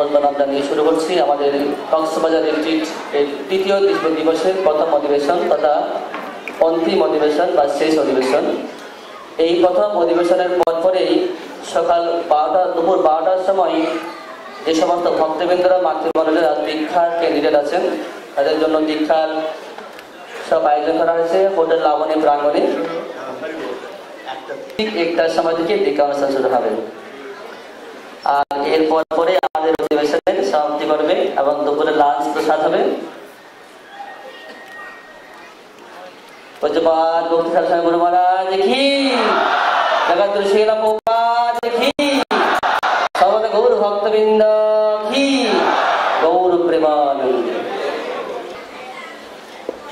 ধন্যবাদ বানাম জানিয়ে শুরু করছি আমাদের কক্সবাজার রিট্রিট এর তৃতীয় দিবসের প্রথম অধিবেশন তথা অন্তিম অধিবেশন বা শেষ অধিবেশন। এই প্রথম অধিবেশনের পরপরেই সকাল দুপুর 12টার সময় যে সমস্ত ভক্তবৃন্দরা মাতৃমণ্ডলের দীক্ষার ক্যান্ডিডেট আছেন তাদের জন্য দীক্ষার সব আয়োজন করা হয়েছে হোটেল লাবণী প্রাঙ্গণে। ঠিক 1টার সময় থেকে দীক্ষা অনুষ্ঠান শুরু হবে। আর এরপর পরে আমাদের অধিবেশনের সমাপ্তি করবে এবং দুপুরে লাঞ্চ প্রসাদ হবে। পূজ্যপাদ ভক্তি স্বামী গুরু মহারাজ কি জগদ্গুরু শিলা প্রভুপাদ কি সমস্ত গৌর ভক্তবৃন্দ কি গৌর প্রেমানন্দ।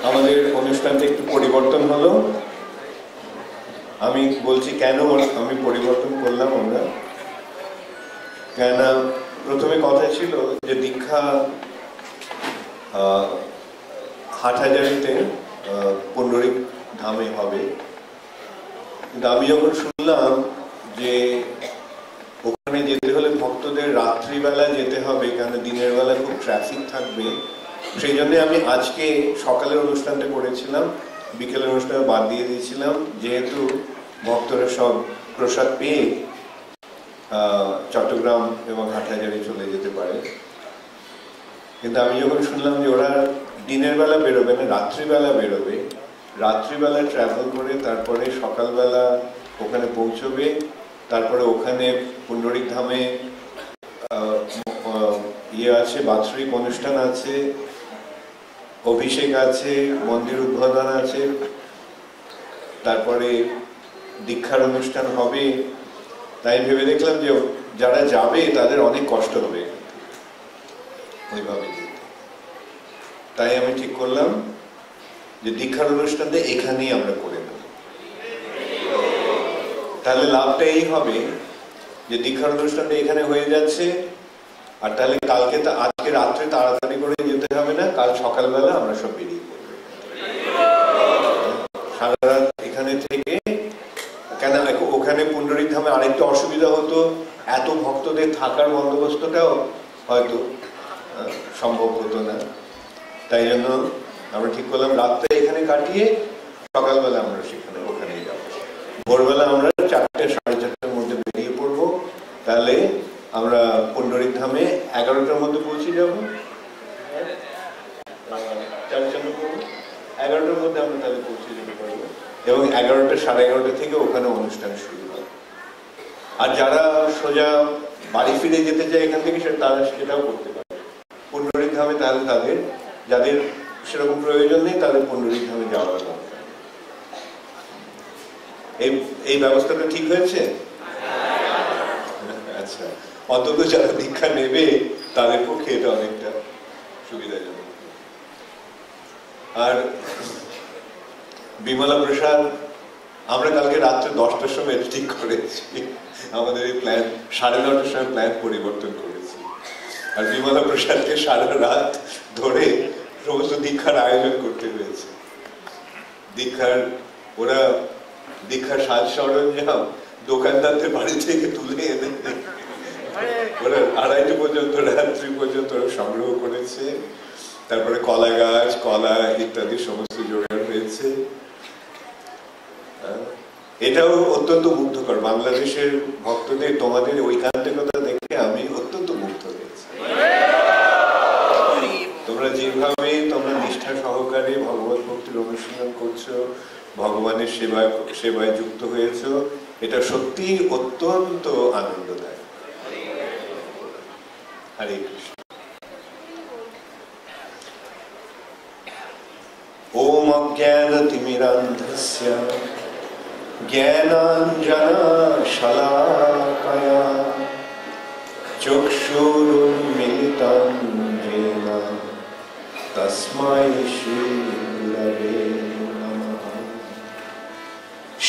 আমাদের অনুষ্ঠানটা একটু পরিবর্তন হলো। আমি বলছি কেন আমি পরিবর্তন করলাম। আমরা কেন প্রথমে কথা ছিল যে দীক্ষা হাটহাজারীতে পুণ্ডরিক ধামে হবে, কিন্তু আমি যখন শুনলাম যে ওখানে যেতে হলে ভক্তদের রাত্রিবেলা যেতে হবে, কেন দিনের বেলা খুব ট্রাফিক থাকবে, সেই জন্য আমি আজকে সকালের অনুষ্ঠানটা করেছিলাম, বিকেলের অনুষ্ঠানে বাদ দিয়ে দিয়েছিলাম, যেহেতু ভক্তরা সব প্রসাদ পেয়ে চট্টগ্রাম এবং হাটহাজারী চলে যেতে পারে। কিন্তু আমি যখন শুনলাম যে ওরা দিনের বেলা বেরোবে না, রাত্রিবেলা বেরোবে, রাত্রিবেলা ট্রাভেল করে তারপরে সকালবেলা ওখানে পৌঁছবে, তারপরে ওখানে পুণ্ডরিক ধামে আছে, বাৎসরিক অনুষ্ঠান আছে, অভিষেক আছে, মন্দির উদ্বোধন আছে, তারপরে দীক্ষার অনুষ্ঠান হবে। তাই ভেবে দেখলাম যে যারা যাবে তাদের অনেক কষ্ট হবে ওইভাবে যেতে। তাই আমি ঠিক করলাম যে দীক্ষার অনুষ্ঠানটা এখানেই আমরা করে নেব। তাহলে লাভটা এই হবে যে দীক্ষার অনুষ্ঠানটা এখানে হয়ে যাচ্ছে, আর তাহলে আজকে রাত্রে তাড়াতাড়ি করে যেতে হবে না, কাল সকালবেলা আমরা সব বেরিয়ে পড়বো। সারা রাত এখানে থেকে, কেন ওখানে পুণ্ডরিক ধামে আরেকটা অসুবিধা হতো, এত ভক্তদের থাকার বন্দোবস্তটাও হয়তো সম্ভব হতো না। তাই জন্য আমরা ঠিক করলাম রাতটা এখানে কাটিয়ে সকালবেলা আমরা ওখানেই যাবো। ভোরবেলা আমরা 4টে সাড়ে 4টার মধ্যে বেরিয়ে পড়বো, তাহলে আমরা পুণ্ডরিক ধামে 11টার মধ্যে পৌঁছে যাবো। 11টার মধ্যে আমরা তাহলে পৌঁছে যেতে পারবো এবং 11টা সাড়ে 11টা থেকে ওখানে অনুষ্ঠান শুরু হবে। আর যারা সোজা বাড়ি ফিরে যেতে চায় এখান থেকে তারা সেটাও করতে পারে পুণ্ডরিক ধামে। তাহলে যাদের সেরকম প্রয়োজন নেই তাদের পুণ্ডরিক ধামে যাওয়ার দরকার। এই ব্যবস্থাটা ঠিক হয়েছে? আচ্ছা, অন্তত যারা দীক্ষা নেবে তাদের পক্ষে এটা অনেকটা সুবিধাজনক। আর বিমলা প্রসাদ আমরা কালকে রাত্রে 10টার সময় ঠিক করেছি, আমাদের এই প্ল্যান 9:30টার সময় প্ল্যান পরিবর্তন করেছি। আর বিমলা প্রসাদকে সারা রাত ধরে সমস্ত দীক্ষার আয়োজন করতে হয়েছে। দীক্ষার সাজ সরঞ্জাম দোকানদারদের বাড়ি থেকে তুলে এনে ওরা 2:30 পর্যন্ত, রাত্রি পর্যন্ত সংগ্রহ করেছে। তারপরে কলা গাছ, কলা ইত্যাদি সমস্ত জোগাড় হয়েছে। এটাও অত্যন্ত মুগ্ধকর। বাংলাদেশের ভক্তদের তোমাদের ঐকান্তিকতা দেখে আমি অত্যন্ত মুগ্ধ হয়েছি। তোমরা যেভাবে নিষ্ঠা সহকারে ভগবত ভক্তির অনুশীলন করছো, ভগবানের সেবায় যুক্ত হয়েছ, এটা সত্যি অত্যন্ত আনন্দদায়ক। হরে কৃষ্ণ। ওম অজ্ঞানতিমিরান্ধস্য জ্ঞানাঞ্জনশলাকয়া চক্ষুরুন্মিলিतं येन তস্मै শ্রীগুরবে নমঃ।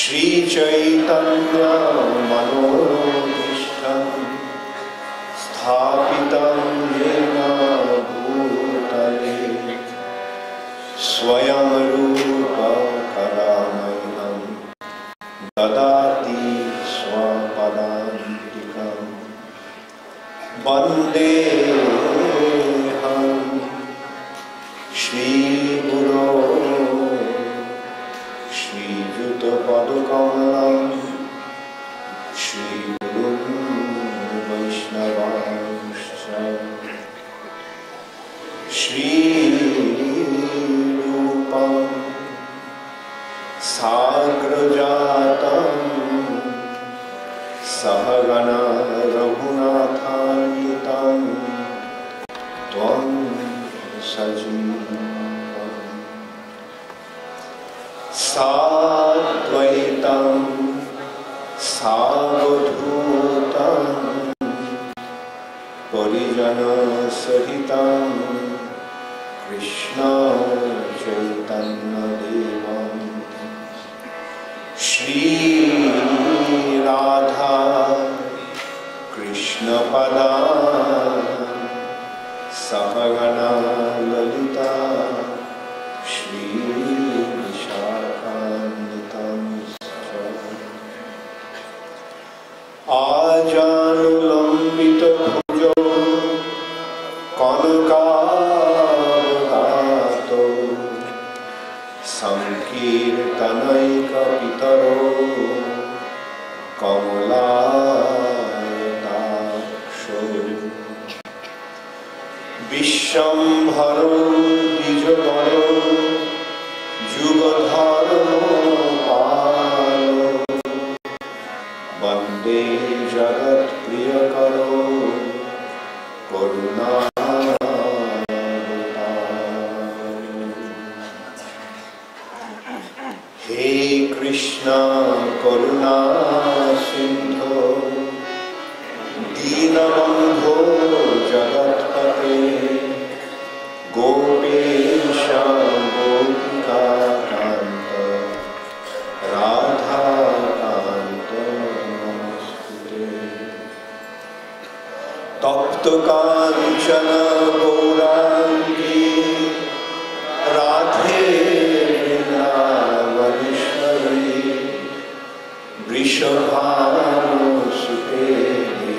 শ্রীচৈতন্যমনোভীষ্টং স্থাপিतं येन ভূতলে स्वयं रूप कदा मह्यं ददाति स्वपदान्तिकम्। वन्दे শ্রীযুত পদকমলম শ্রীগুরুং বৈষ্ণবাংশ্চ শ্রীরূপং সাগ্রজাতং সহগণা রঘুনাথান্বিতং ত্বং সজীবং সাদ্বৈতং সাবধূতং পরিজনসহিতং কৃষ্ণ চৈতন্যদেবং শ্রী রাধা কৃষ্ণপদা সহগণা ললিতা শ্রী বিশাখান্বিতং আজানুলম্বিত ভুজো কনকাবদাত সংকীর্তনৈকপিতরো কমলায়তাক্ষো বিশ্বম্ভরো দ্বিজবরো যুগধর্মপালো বন্দে জগৎপ্রিয়করো করুণাবতারো। হে কৃষ্ণ করুণা সিন্ধু দীনবন্ধো জগৎপতে গোপেশ গোপিকাকান্ত রাধাকান্ত নমস্তুতে। তপ্ত কাঞ্চন গৌরাঙ্গী রাধে বৃন্দাবনেশ্বরী বৃষভানুসুতে দেবী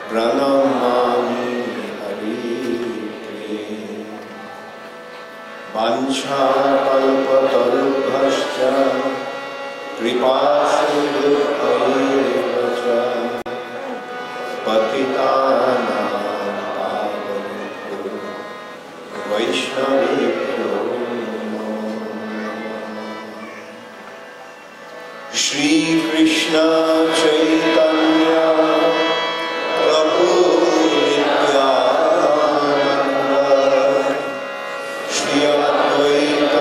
প্রণমামি হরিপ্রিয়ে। বাঞ্ছাকল্পতরুভ্যশ্চ কৃপাসিন্ধুভ্যেব চ পতিতানাং পাবনেভ্যো বৈষ্ণবেভ্যো নমো নমঃ। শ্রীকৃষ্ণ চৈতন্য প্রভু নিত্যানন্দ শ্রী অদ্বৈত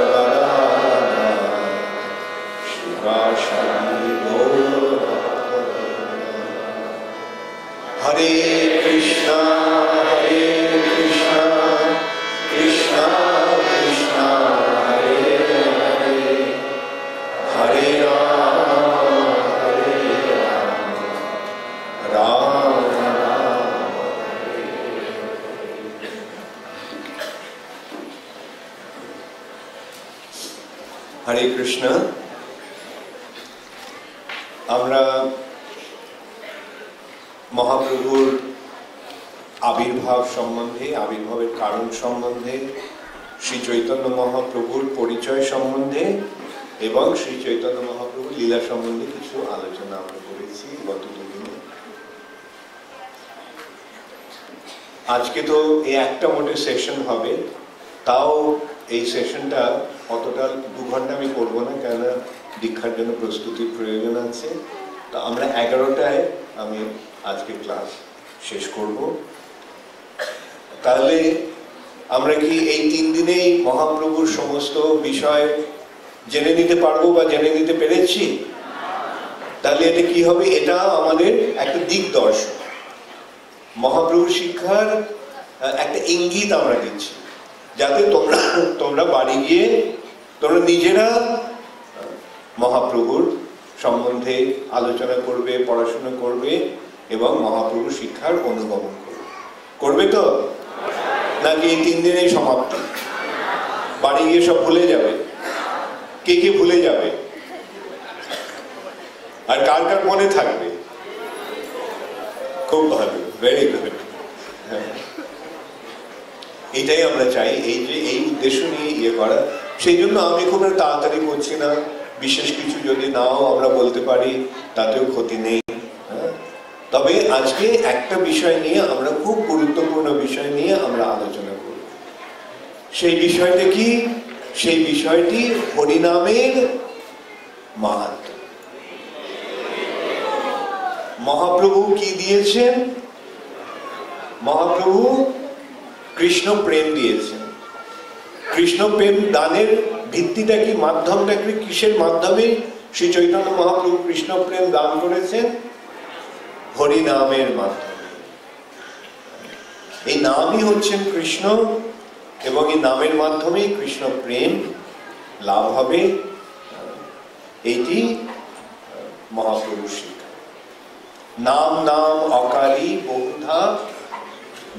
গদাধর শিবাসাদি গৌরভক্তবৃন্দ। হরে কৃষ্ণ কৃষ্ণ কৃষ্ণ হরে হরে হরে রাম রাম রাম হরে হরে। হরে কৃষ্ণ। আমরা মহাপ্রভুর আবির্ভাব সম্বন্ধে, আবির্ভাবের কারণ সম্বন্ধে, শ্রী চৈতন্য মহাপ্রভুর পরিচয় সম্বন্ধে এবং শ্রী চৈতন্য মহাপ্রভুর লীলা সম্বন্ধে কিছু আলোচনা আমরা করেছি গত দুদিনে। আজকে তো এই একটা মোটে সেশন হবে, তাও এই সেশনটা অতটা 2 ঘন্টা আমি করবো না, কেননা দীক্ষার জন্য প্রস্তুতির প্রয়োজন আছে। তো আমরা 11টায় আমি আজকে ক্লাস শেষ করব। তাহলে আমরা কি এই 3 দিনেই মহাপ্রভুর সমস্ত বিষয় জেনে নিতে পারবো বা জেনে নিতে পেরেছি? তাহলে এটা কি হবে? এটা আমাদের একটা দিকদর্শন, মহাপ্রভুর শিক্ষার একটা ইঙ্গিত আমরা দিচ্ছি, যাতে তোমরা বাড়ি গিয়ে তোমরা নিজেরা মহাপ্রভুর সম্বন্ধে আলোচনা করবে, পড়াশোনা করবে এবং মহাপ্রভুর শিক্ষার অনুগমন করবে। তো নাকি এই 3 দিনেই সমাপ্ত? বাড়ি গিয়ে সব ভুলে যাবে? কে কে ভুলে যাবে? আর কার কার মনে থাকবে? খুব ভালো, ভেরি গুড। এটাই আমরা চাই, এই যে এই উদ্দেশ্য নিয়ে ইয়ে করা। সেই জন্য আমি খুব তাড়াতাড়ি করছি না, বিশেষ কিছু যদি নাও আমরা বলতে পারি তাতেও ক্ষতি নেই। তবে আজকে একটা বিষয় নিয়ে আমরা, খুব গুরুত্বপূর্ণ বিষয় নিয়ে আমরা আলোচনা করব। সেই বিষয়টা কি? সেই বিষয়টি হরিনামের মাহাত্ম্য। মহাপ্রভু কি দিয়েছেন? মহাপ্রভু কৃষ্ণ প্রেম দিয়েছেন। কৃষ্ণ প্রেম দানের ভিত্তিটা কি, মাধ্যমটা কি, কিসের মাধ্যমে শ্রী চৈতন্য মহাপ্রভু কৃষ্ণ প্রেম দান করেছেন? হরিনামের মাধ্যমে। এই নামই হচ্ছেন কৃষ্ণ, এবং এই নামের মাধ্যমে কৃষ্ণ প্রেম লাভ হবে। এইটি মহাপ্রভুর শিক্ষা। নাম নাম অকারী বহুধা,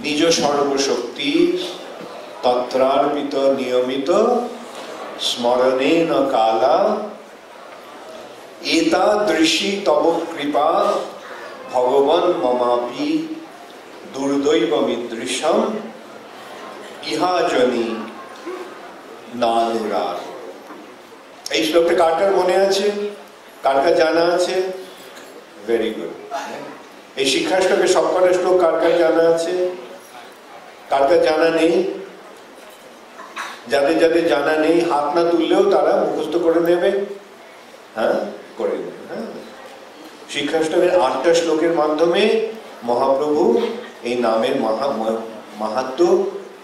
নিজ সর্বশক্তি তত্রার্পিত নিয়মিত, স্মরণেন কালা, এতাদৃশী তব কৃপা ভগবান মমাপি দুর্দৈবমিদৃশম ইহাজনী নানুরাগ। এই শ্লোকটা কার কার মনে আছে? কার কার জানা আছে? Very good. এই শিক্ষা শ্লোকের সবকটা শ্লোক কার কার জানা আছে? কার কার জানা নেই? যাদের যাদের জানা নেই হাত না তুললেও তারা মুখস্থ করে নেবে। হ্যাঁ, করে নেবে। হ্যাঁ, শিক্ষা শ্লোকের 8টা শ্লোকের মাধ্যমে মহাপ্রভু এই নামের মাহাত্ম্য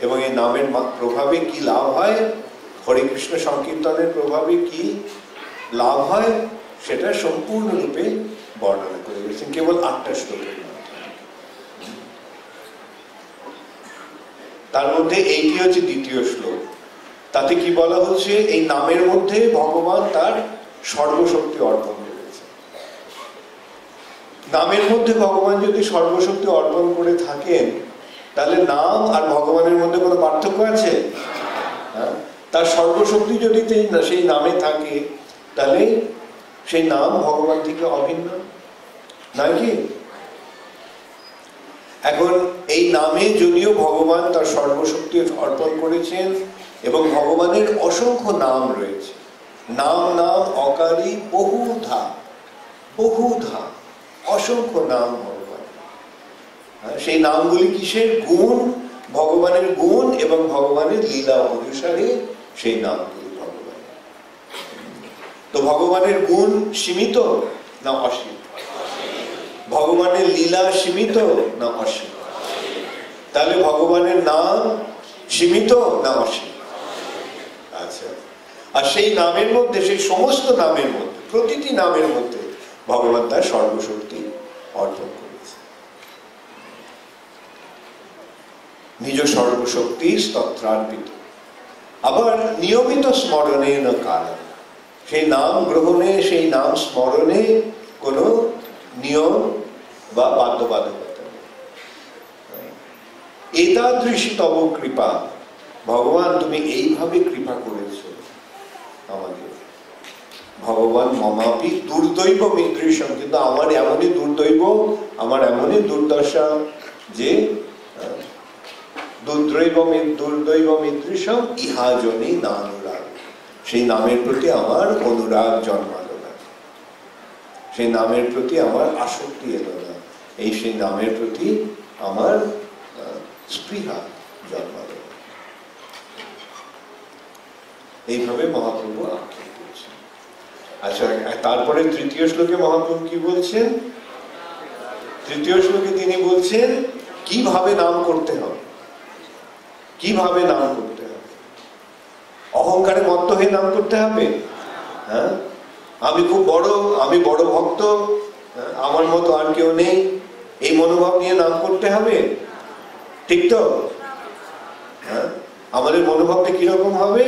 এবং এই নামের প্রভাবে কি লাভ হয়, হরে কৃষ্ণ সংকীর্তনের প্রভাবে কি লাভ হয়, সেটা সম্পূর্ণরূপে বর্ণনা করে গেছেন কেবল 8টা শ্লোকের মাধ্যমে। তার মধ্যে এইটি হচ্ছে দ্বিতীয় শ্লোক। তাতে কি বলা হচ্ছে? এই নামের মধ্যে ভগবান তার সর্বশক্তি অর্পণ করেছে। নামের মধ্যে ভগবান যদি সর্বশক্তি অর্পণ করে থাকেন, তাহলে নাম আর ভগবানের মধ্যে কোনো পার্থক্য আছে? তার সর্বশক্তি যদি সেই নামে থাকে, তাহলে সেই নাম ভগবান থেকে অভিন্ন নয় কি? এখন এই নামে যদিও ভগবান তার সর্বশক্তি অর্পণ করেছেন, এবং ভগবানের অসংখ্য নাম রয়েছে, নাম নাম অকারী বহুধা, বহুধা অসংখ্য নাম ভগবান। সেই নামগুলি কিসের? গুণ, ভগবানের গুণ এবং ভগবানের লীলা অনুসারে সেই নামগুলি ভগবান। তো ভগবানের গুণ সীমিত না অসীম? ভগবানের লীলা সীমিত না অসীম? তাহলে ভগবানের নাম সীমিত না অসীম? আচ্ছা, আর সেই নামের মধ্যে, সেই সমস্ত নামের মধ্যে, প্রতিটি নামের মধ্যে ভগবান তার সর্বশক্তি অর্পণ করেছে। নিজ সর্বশক্তি স্তত্রার্পিত। আবার নিয়মিত স্মরণে না কারণ, সেই নাম গ্রহণে, সেই নাম স্মরণে কোনো নিয়ম বা বাধ্যবাধকতা নেই। এতাদৃশী তব কৃপা, ভগবান তুমি এইভাবে কৃপা করেছো আমাদের। ভগবান মমাপি দুর্দৈব মিদৃশম, কিন্তু আমার এমনই দুর্দৈব, আমার এমনই দুর্দশা যে দুর্দৈব মিদৃশম ইহাজনী নানুরাগ, সেই নামের প্রতি আমার অনুরাগ জন্মালো না, সেই নামের প্রতি আমার আসক্তি এলো না, এই সেই নামের প্রতি আমার স্পৃহা জন্মালো না। এইভাবে মহাপ্রভু আখ্যান করছেন। আচ্ছা, তারপরে তৃতীয় শ্লোকে মহাপ্রভু কি বলছেন? তৃতীয় শ্লোকে তিনি বলছেন কিভাবে নাম করতে হবে, কিভাবে নাম করতে হবে। অহংকারে মত্ত হয়ে নাম করতে হবে? হ্যাঁ, আমি খুব বড়, আমি বড় ভক্ত, আমার মতো আর কেউ নেই, এই মনোভাব নিয়ে নাম করতে হবে? ঠিক তো? হ্যাঁ, আমাদের মনোভাবটা কিরকম হবে?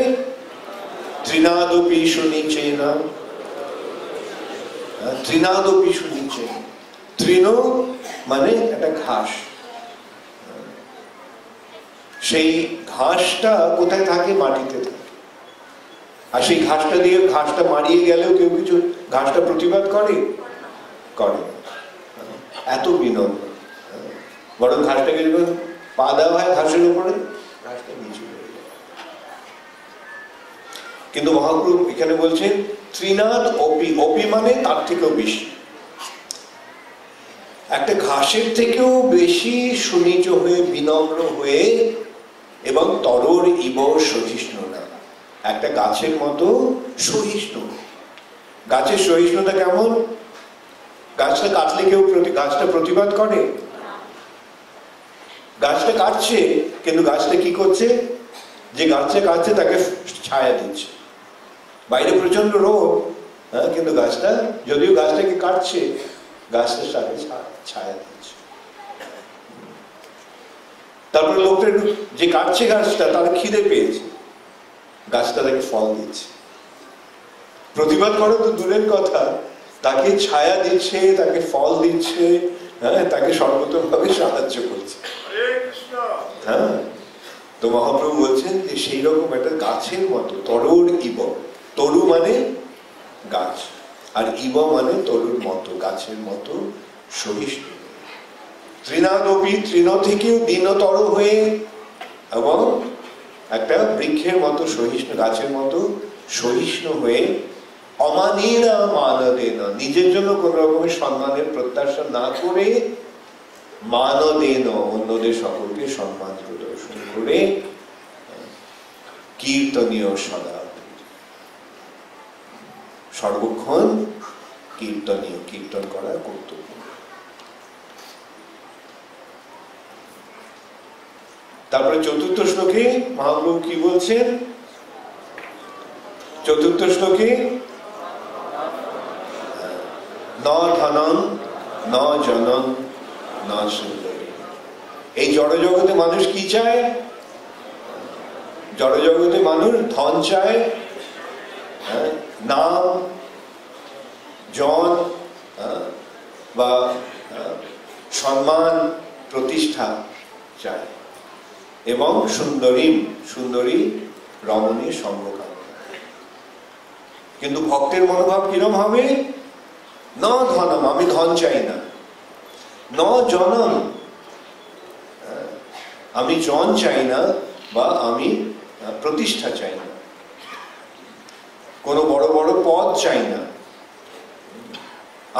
ত্রিনাদপি সুনিচেন, ত্রিনাদপি সুনিচেন। তৃণ মানে একটা ঘাস, সেই ঘাসটা কোথায় থাকে? মাটিতে থাকে। আর সেই ঘাসটা দিয়ে, ঘাসটা মারিয়ে গেলেও কেউ কিছু ঘাসটা প্রতিবাদ করে? করে না। এত বিনম্র। বরং ঘাসটাকে যখন পা দেওয়া হয় ঘাসের উপরে, ঘাসটা নিচু হয়ে যায়। কিন্তু মহাপ্রভু এখানে বলছেন ত্রিনাদ অপি, অপি মানে তার থেকেও বেশি, একটা ঘাসের থেকেও বেশি সুনিজ হয়ে, বিনম্র হয়ে এবং তরর ইব সহিষ্ণু না, একটা গাছের মতো সহিষ্ণু। গাছের সহিষ্ণুতা কেমন? গাছটা কাটলে কেউ গাছটা প্রতিবাদ করে? গাছটা কাটছে, কিন্তু গাছটা কি করছে? যে গাছটা কাটছে তাকে ছায়া দিচ্ছে। বাইরে প্রচন্ড রোদ, কিন্তু গাছটা, যদিও গাছটাকে কাটছে, গাছটা তাকে ছায়া দিচ্ছে। তারপরে লোকটা যে কাটছে গাছটা, তার খিদে পেয়েছে, গাছটা তাকে ফল দিচ্ছে। প্রতিবাদ করা তো দূরের কথা, তাকে ছায়া দিচ্ছে, তাকে ফল দিচ্ছে, তাকে সর্বতভাবে সাহায্য করছে। হ্যাঁ, তো মহাপ্রভু বলছেন যে সেই রকম একটা গাছের মতো তরুর ইব, তরু মানে গাছ, আর ইব মানে তরুর মতো, গাছের মতো সহিষ্ণু। তৃণাদপি, তৃণ থেকেও দীনতর হয়ে এবং একটা বৃক্ষের মতো সহিষ্ণু, গাছের মতো সহিষ্ণু হয়ে, অমানেনা মানদেনা, নিজের জন্য কোন রকমের সম্মানের প্রত্যাশা না করে, মানদেন, অন্যদের সকলকে সম্মান প্রদর্শন করে, কীর্তনীয় সদা, সর্বক্ষণ কীর্তনীয়, কীর্তন করা কর্তব্য। তারপরে চতুর্থ শ্লোকে মহাপ্রভু কি বলছেন? চতুর্থ শ্লোকে ন ধনং ন জনং ন সুন্দরী। এই জড়জগতে মানুষ কি চায়? জড়জগতে মানুষ ধন চায়, নাম, জন বা সম্মান, প্রতিষ্ঠা চায়, এবং সুন্দরী, সুন্দরী রমণী সঙ্গ কামনা। কিন্তু ভক্তের মনোভাব কিরম হবে? ন ধনম, আমি ধন চাই না, ন জনম, আমি জন চাই না, বা আমি প্রতিষ্ঠা চাই না, কোনো বড় বড় পদ চাই না,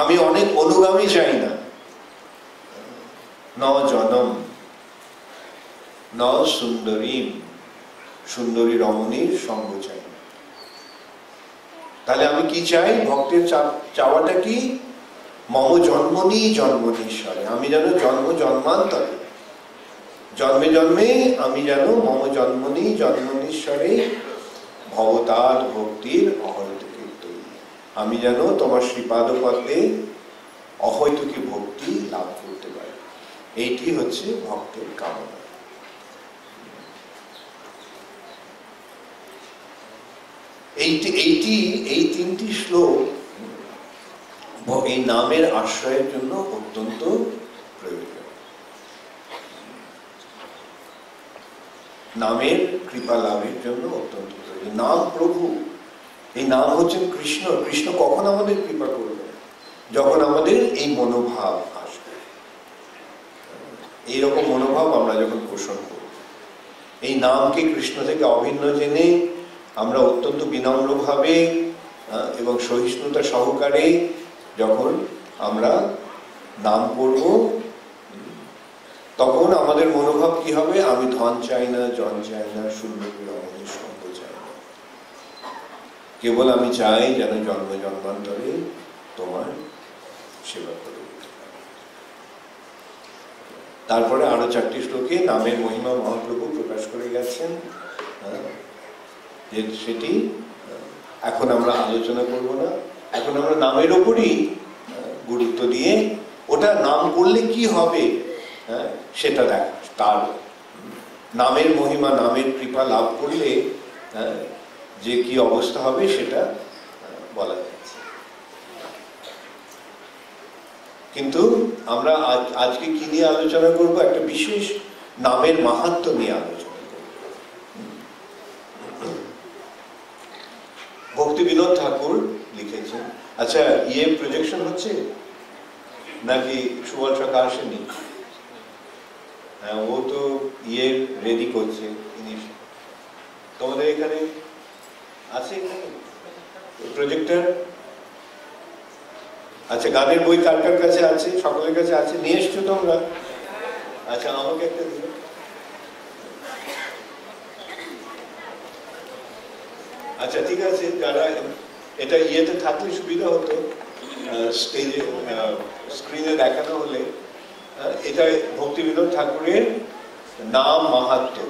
আমি অনেক অনুগামী চাই না, ন জনম ন সুন্দরী, সুন্দরী রমণীর সঙ্গ চাই না। তাহলে আমি কি চাই? ভক্তের চাওয়াটা কি? মম জন্মনি জন্মনীশ্বরে, আমি যেন জন্ম জন্মান্তরে, জন্মে জন্মে আমি যেন মম জন্মনি জন্মনীশ্বরে ভবতার ভক্তির অহৈতুকী, আমি যেন তোমার শ্রীপাদ পদ্মে অহৈতুকী ভক্তি লাভ করতে পারি। এইটি হচ্ছে ভক্তের কামনা। এই তিনটি শ্লোক এই নামের আশ্রয়ের জন্য অত্যন্ত প্রয়োজন। নামের কৃপা লাভের জন্য অত্যন্ত প্রয়োজন। নাম প্রভু, এই নাম হচ্ছেন কৃষ্ণ। কৃষ্ণ কখন আমাদের কৃপা করবে? যখন আমাদের এই মনোভাব আসবে, এইরকম মনোভাব আমরা যখন পোষণ করব, এই নামকে কৃষ্ণ থেকে অভিন্ন জেনে আমরা অত্যন্ত বিনম্রভাবে এবং সহিষ্ণুতা সহকারে যখন আমরা নাম করব, তখন আমাদের মনোভাব কি হবে? আমি ধন চাই না, জন চাই না, সুন্দরী রমণীর সঙ্গ চাই না, কেবল আমি চাই যেন জন্ম জন্মান্তরে তোমার সেবা করে। তারপরে আরো 4টি শ্লোকে নামের মহিমা মহাপ্রভু প্রকাশ করে গেছেন, যে সেটি এখন আমরা আলোচনা করব না। এখন আমরা নামের ওপরই গুরুত্ব দিয়ে, ওটা নাম করলে কি হবে সেটা দেখ, তার নামের মহিমা, নামের কৃপা লাভ করলে যে কি অবস্থা হবে সেটা বলা যাচ্ছে। কিন্তু আমরা আজকে কি নিয়ে আলোচনা করব? একটা বিশেষ নামের মাহাত্ম্য নিয়ে আলোচনা করব। ভক্তি বিনোদ ঠাকুর লিখেছেন। আচ্ছা, প্রজেকশন হচ্ছে নাকি? সুবল সরকার আসেনি? হ্যাঁ, ও তো রেডি করছে। তোমাদের এখানে আছে প্রজেক্টর? আচ্ছা, গানের বই কার কার কাছে আছে? সকলের কাছে আছে, নিয়ে এসছো তোমরা? আচ্ছা, আমাকে একটা দিও। আচ্ছা, ঠিক আছে, যারা এটা ইয়েতে থাকলে সুবিধা হতো, স্টেজে স্ক্রিনে দেখানো হলে। এটা ভক্তিবিনোদ ঠাকুরের নাম মাহাত্ম্য।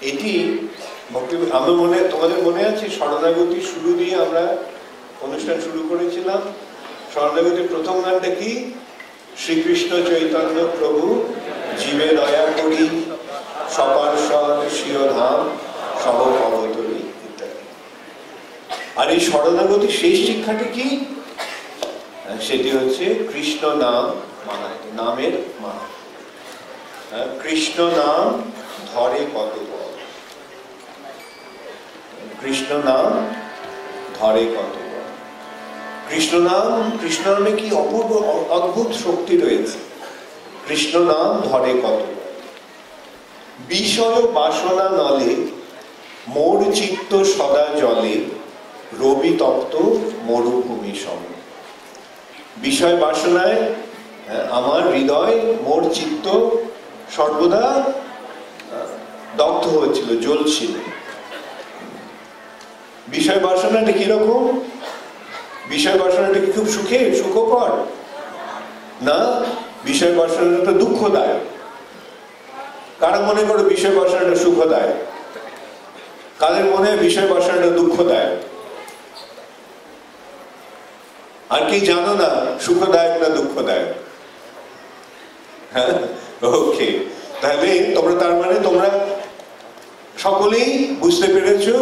এটি তোমাদের মনে আছে শরণাগতি শুরু দিয়ে আমরা অনুষ্ঠান শুরু করেছিলাম। শরণাগতির প্রথম গানটা কি? শ্রীকৃষ্ণ চৈতন্য প্রভু জীবে দয়া করি, সপার্ষদ স্বীয় ধাম সহ অবতরী ইত্যাদি। আর এই শরণাগতির শেষ শিক্ষাটি কি? সেটি হচ্ছে কৃষ্ণ নাম মাহাত্ম্য, নামের মাহাত্ম্য। কৃষ্ণ নাম ধরে কত বল, কৃষ্ণ নাম ধরে কত বল। কৃষ্ণ নামে কি অপূর্ব অদ্ভুত শক্তি রয়েছে। কৃষ্ণ নাম ধরে কত বল। বিষয় বাসনা নলে মোর চিত্ত সদা জলে, রবি তপ্ত মরুভূমি সম। বিষয় বাসনায় আমার হৃদয়, মোর চিত্ত সর্বদা দগ্ধ হচ্ছিল, জ্বলছিল। বিষয় বাসনাটা কিরকম? বিষয় বাসনাটা কি খুব সুখকর? না, বিষয় বাসনাটা দুঃখদায়ক। কারা মনে করো বিষয় বাসনাটা সুখদায়ক? কাদের মনে হয় বিষয় বাসনাটা দুঃখদায়ক? আর কি জানো না সুখদায়ক না দুঃখদায়ক? হ্যাঁ, ওকে। তাহলে তার মানে তোমরা সকলেই বুঝতে পেরেছো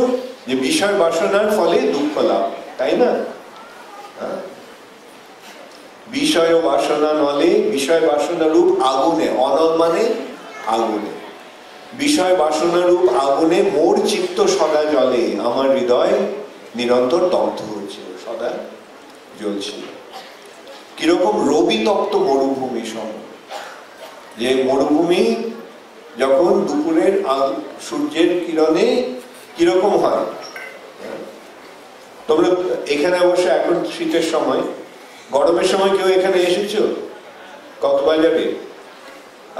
যে বিষয় বাসনার ফলে দুঃখ লাভ, তাই না? বিষয় বাসনা নলে, বিষয় বাসনা রূপ আগুনে, অনল মানে আগুনে, বিষয় বাসনা রূপ আগুনে মোর চিত্ত সদা জলে, আমার হৃদয় নিরন্তর দগ্ধ হচ্ছিল, সদা জ্বলছিল। কিরকম? রবি তপ্ত মরুভূমি সম। যে মরুভূমি যখন দুপুরের সূর্যের কিরণে কিরকম হয়। তোমরা এখানে অবশ্য এখন শীতের সময়, গরমের সময় কেউ এখানে এসেছো কক্সবাজারে?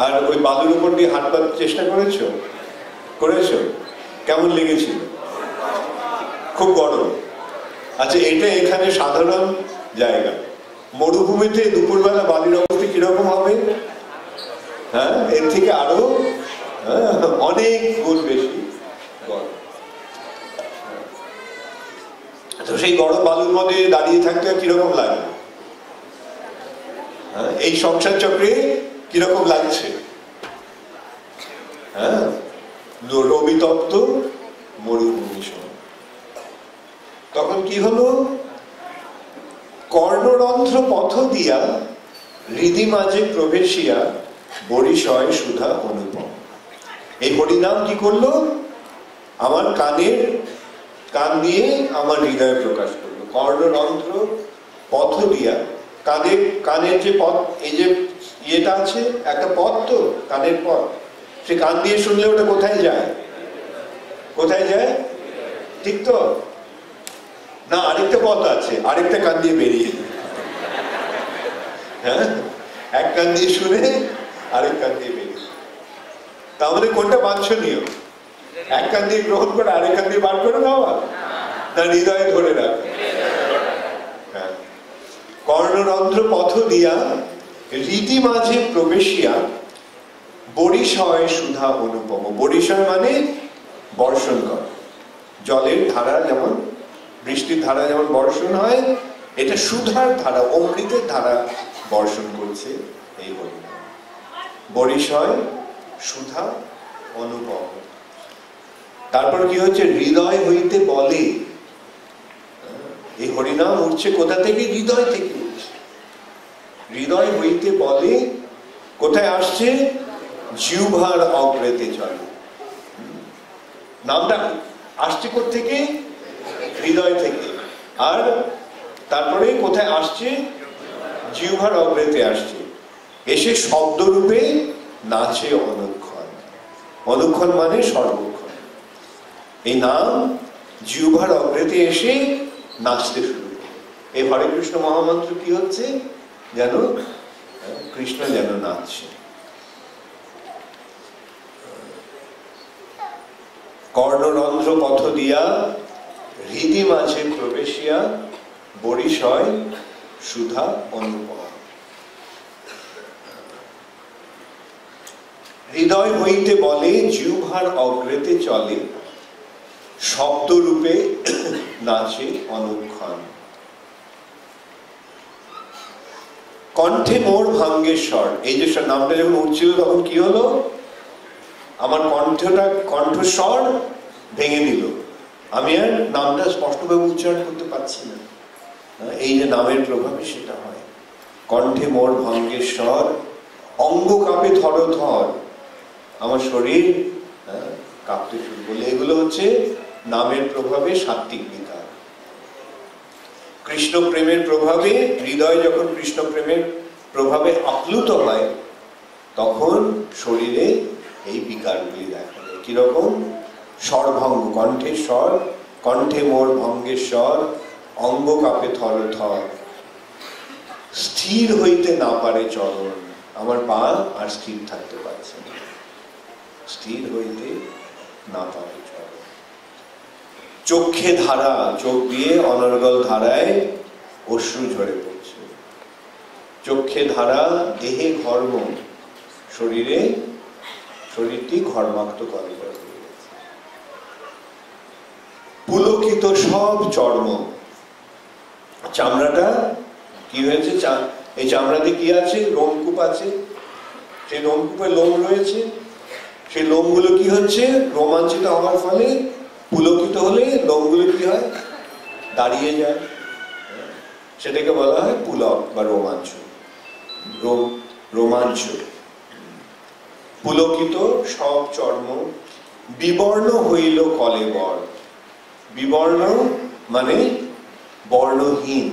আর ওই বালুর উপর দিয়ে হাঁটবার চেষ্টা করেছো? কেমন লেগেছিল? খুব গরম। আচ্ছা, এটা এখানে সাধারণ জায়গা। মরুভূমিতে দুপুরবেলা বালির অবস্থা কিরকম হবে? হ্যাঁ, এর থেকে আরো অনেক গুণ বেশি গরম। তো সেই গরম বালুর মধ্যে দাঁড়িয়ে থাকতে কিরকম লাগে? এই সংসার চক্রে কিরকম লাগছে? হ্যাঁ, রবি তপ্ত মরুভূমি সম। তখন কি হলো? কর্ণরন্ধ্র পথ দিয়া হৃদি মাঝে প্রবেশিয়া বরিশয় সুধা অনুপম। এই হরিনাম কি করলো? আমার কান দিয়ে আমার হৃদয়ে প্রকাশ করলো। কর্ণরন্ধ্র পথ দিয়া, কানের যে পথ, এই যে ইয়েটা আছে, একটা পথ তো কানের পথ, সে কান দিয়ে শুনলে ওটা কোথায় যায়? কোথায় যায়? ঠিক তো না? আরেকটা পথ আছে, আরেকটা কান দিয়ে বেরিয়ে। হ্যাঁ, এক কান দিয়ে শুনে আরেক কান দিয়ে বেরিয়ে। তাহলে কোনটা বাঞ্ছনীয়? এক কান দিয়ে গ্রহণ করে আরেক কান দিয়ে বার করে দেওয়া, না হৃদয়ে ধরে রাখা? হ্যাঁ, কর্ণরন্ধ্র পথ দিয়া রীতি মাঝে প্রবেশিয়া বরিশয় সুধা অনুপম। বরিশয় মানে বর্ষণ কর, জলের ধারা, যেমন বৃষ্টির ধারা যেমন বর্ষণ হয়, এটা সুধার ধারা, অমৃতের ধারা বর্ষণ করছে এই হরিনাম। বরিশয় সুধা অনুপম। তারপর কি হচ্ছে? হৃদয় হইতে বলে। এই হরিনাম উঠছে কোথা থেকে? হৃদয় থেকে উঠছে। হৃদয় হইতে বলে কোথায় আসছে? জিহ্বার অগ্রেতে চলে। নামটা আসছে কোত্থেকে? হৃদয় থেকে। আর তারপরে কোথায় আসছে? জিহ্বার অগ্রেতে আসছে। এসে শব্দরূপে নাচে অনুক্ষণ। অনুক্ষণ মানে সর্বক্ষণ। এই নাম জিহ্বার অগ্রেতে এসে নাচতে শুরু করলো। এই হরে কৃষ্ণ মহামন্ত্র কি হচ্ছে? যেন কৃষ্ণ যেন নাচছে। কর্ণরন্ধ্র পথ দিয়া হৃদি মাঝে প্রবেশিয়া বরিশয় সুধা অনুপম। হৃদয় হইতে বলে জিহ্বার অগ্রেতে চলে, শব্দরূপে নাচে অনুক্ষণ। কণ্ঠে মোর ভাঙ্গেশ্বর, এই যে নামটা যখন উঠছিল তখন কি হলো? আমার কণ্ঠস্বর ভেঙে দিল, আমি আর নামটা স্পষ্টভাবে উচ্চারণ করতে পারছি না। এই যে নামের প্রভাবে সেটা হয়। কণ্ঠে মোর ভাঙ্গেশ্বর, অঙ্গ কাঁপে থর থর, আমার শরীর কাঁপতে শুরু করলে। এগুলো হচ্ছে নামের প্রভাবে সাত্ত্বিক বিকার। কৃষ্ণ প্রেমের প্রভাবে হৃদয় যখন কৃষ্ণ প্রেমের প্রভাবে আপ্লুত হয় তখন শরীরে এই বিকারগুলি দেখা যায়। কিরকম? স্বরভঙ্গ, কণ্ঠের স্বর, কণ্ঠে মোর ভঙ্গের স্বর, অঙ্গ কাঁপে থর থর, স্থির হইতে না পারে চরণ, আমার পা আর স্থির থাকতে পারছে না, স্থির হইতে না পারে চরণ। চোখে ধারা, চোখ দিয়ে অনর্গল ধারায় অশ্রু ঝরে পড়ছে। চোখে ধারা, দেহে ঘর্ম, শরীরটি ঘর্মাক্ত করে। পুলকিত সব চর্ম, চামড়াটা কি হয়েছে? এই চামড়াতে কি আছে? লোমকূপ আছে, সেই লোমকূপে লোম রয়েছে। সেই লোমগুলো কি হচ্ছে? রোমাঞ্চিত হওয়ার ফলে, পুলকিত হলে লোমগুলো কি হয়? দাঁড়িয়ে যায়। সেটাকে বলা হয় পুলক বা রোমাঞ্চ। রোমাঞ্চ। পুলকিত সব চর্ম, বিবর্ণ হইল কলেবর। বিবর্ণ মানে বর্ণহীন,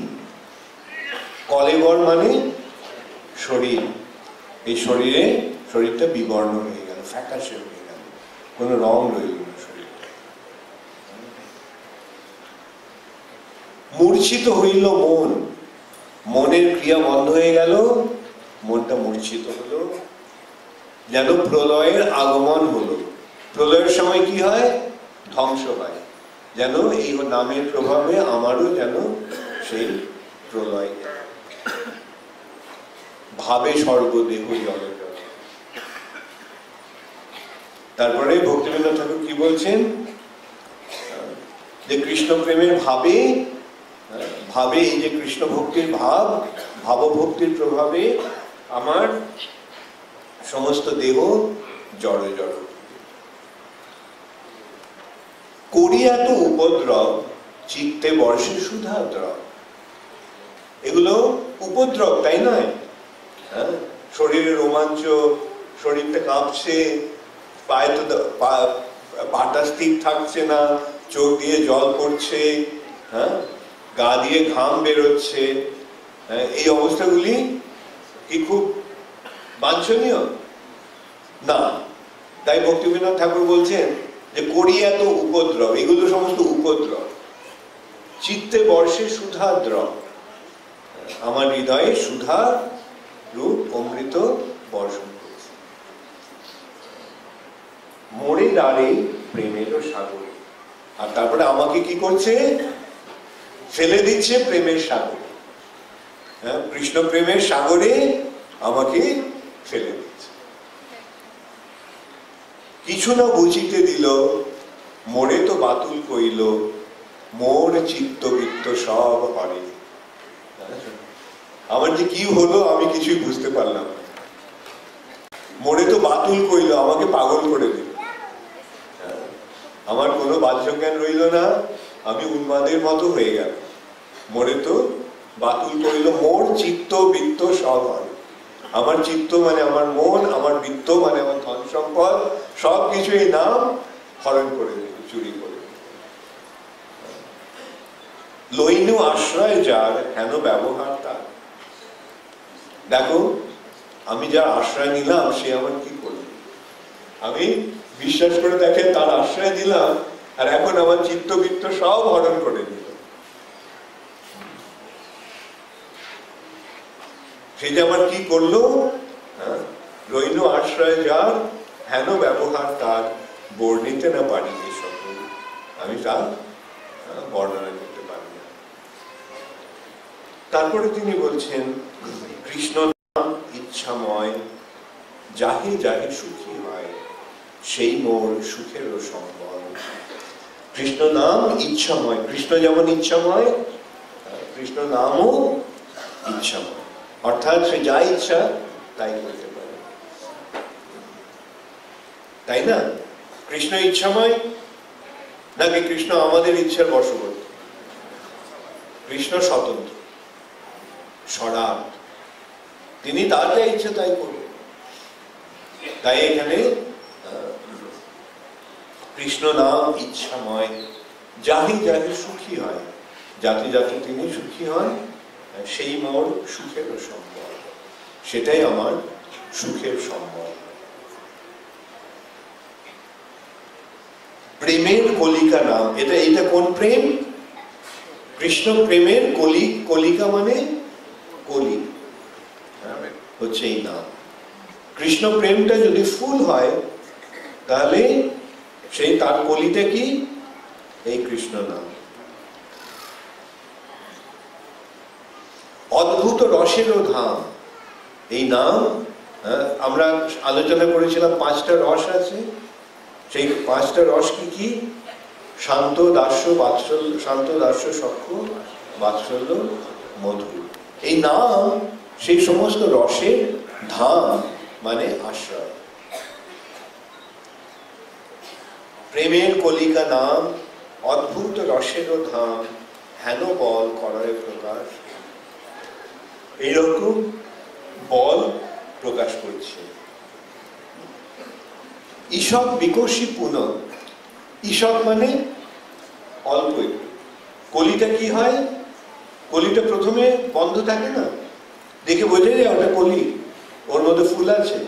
কলেবর মানে শরীর। এই শরীরটা বিবর্ণ হয়ে গেল, ফ্যাকাশে হয়ে গেল, কোন রং রইল না শরীর। মূর্ছিত হইল মন, মনের ক্রিয়া বন্ধ হয়ে গেল, মনটা মূর্ছিত হলো, যেন প্রলয়ের আগমন হলো। প্রলয়ের সময় কি হয়? ধ্বংস হয়। যেন এই নামের প্রভাবে আমারও যেন সেই প্রলয়। ভাবে সর্বদেহ জলে জলে। তারপরে ভক্তিবিনোদ ঠাকুর কি বলছেন? যে কৃষ্ণ প্রেমের ভাবে, এই যে কৃষ্ণ ভক্তির ভাব, ভাবভক্তির প্রভাবে আমার সমস্ত দেহ জড় জড়। করি এত উপদ্রব, চিত্তে বর্ষে সুধা দ্রব। এগুলো উপদ্রব, তাই নয়? শরীরের রোমাঞ্চ, শরীরটা কাঁপছে, পায়ে তো পাটা স্থির থাকছে না, চোখ দিয়ে জল পড়ছে, গা দিয়ে ঘাম বেরোচ্ছে। এই অবস্থাগুলি কি খুব বাঞ্ছনীয় না? তাই ভক্তিবিনোদ ঠাকুর বলছেন যে করি এত উপদ্রব, এগুলো সমস্ত উপদ্রব। চিত্তে বর্ষে সুধা দ্রব, আমার হৃদয়ে সুধা রূপ অমৃত বর্ষণ করছে। মোড়ে দাঁড়ে প্রেমের সাগরে, আর তারপরে আমাকে কি করছে? ফেলে দিচ্ছে প্রেমের সাগরে। কৃষ্ণ প্রেমের সাগরে আমাকে ফেলে দিচ্ছে। কিছু না বুঝিতে দিল, মোড়ে তো বাতুল কইল, মোর চিত্ত বৃত্ত সব হরে। আমার যে কি হলো আমি কিছুই বুঝতে পারলাম না। মোড়ে তো বাতুল কইল, আমাকে পাগল করে দিল। আমার কোনো বাহ্য জ্ঞান রইল না, আমি উন্মাদের মতো হয়ে গেল। মোড়ে তো বাতুল কইল, মোর চিত্ত বৃত্ত সব হরে। আমার চিত্ত মানে আমার মন, আমার বৃত্ত মানে আমার ধন সম্পদ, সবকিছু এই নাম হরণ করে দিল, চুরি করে দিল। লইনু আশ্রয় যার, হেন ব্যবহার তার। দেখো, আমি যার আশ্রয় নিলাম সে আমার কি করবে? আমি বিশ্বাস করে দেখেন তার আশ্রয় দিলাম, আর এখন আমার চিত্তবৃত্ত সব হরণ করে দিল। সে যে আমার কি করলো, রইল আশ্রয় যার, হেন ব্যবহার তার, বর্ণিতে না পারি এ সকল, আমি তা বর্ণনা করতে পারি না। তারপরে তিনি বলছেন, কৃষ্ণ নাম ইচ্ছাময়, যাহে যাহে সুখী হয়, সেই মোর সুখেরও সম্বল। কৃষ্ণ নাম ইচ্ছাময়, কৃষ্ণ যেমন ইচ্ছাময়, কৃষ্ণ নামও ইচ্ছাময়, অর্থাৎ সে যা ইচ্ছা তাই করতে পারে, তাই না? কৃষ্ণ ইচ্ছাময় নাকি কৃষ্ণ আমাদের ইচ্ছার বশবর্তী? কৃষ্ণ স্বতন্ত্র, সরাট, তিনি তার যা ইচ্ছা তাই করবেন। তাই এখানে কৃষ্ণ নাম ইচ্ছাময়, যাহি যাহি সুখী হয়, যাতে যাতে তিনি সুখী হন, সেই মোর সুখের সম্বল, সেটাই আমার সুখের সম্বল। প্রেমের কলিকা নাম, এটা কোন প্রেম? কৃষ্ণ প্রেমের কলিকা মানে কলি হচ্ছে এই নাম। কৃষ্ণ প্রেমটা যদি ফুল হয় তাহলে সেই তার কলিটা কি? এই কৃষ্ণ নাম। অদ্ভুত রসেরও ধাম, এই নাম আমরা আলোচনা করেছিলাম 5টা রস আছে। সেই 5টা রস কি কি? শান্ত, দাস্য, বাৎসল্য, শান্ত, দাস্য, সখ্য, বাৎসল্য, মধুর। এই নাম সেই সমস্ত রসের ধাম, মানে আশ্রয়। প্রেমের কলিকা নাম, অদ্ভুত রসেরও ধাম, হেন বল করায় প্রকাশ। এইরকম বল প্রকাশ করছে। ঈষৎ বিকশী পুনঃ, ঈষৎ মানে অল্প একটু। কলিটা কি হয়? কলিটা প্রথমে বন্ধ থাকে না, দেখে বোঝা যায় ওটা কলি, ওর মধ্যে ফুল আছে,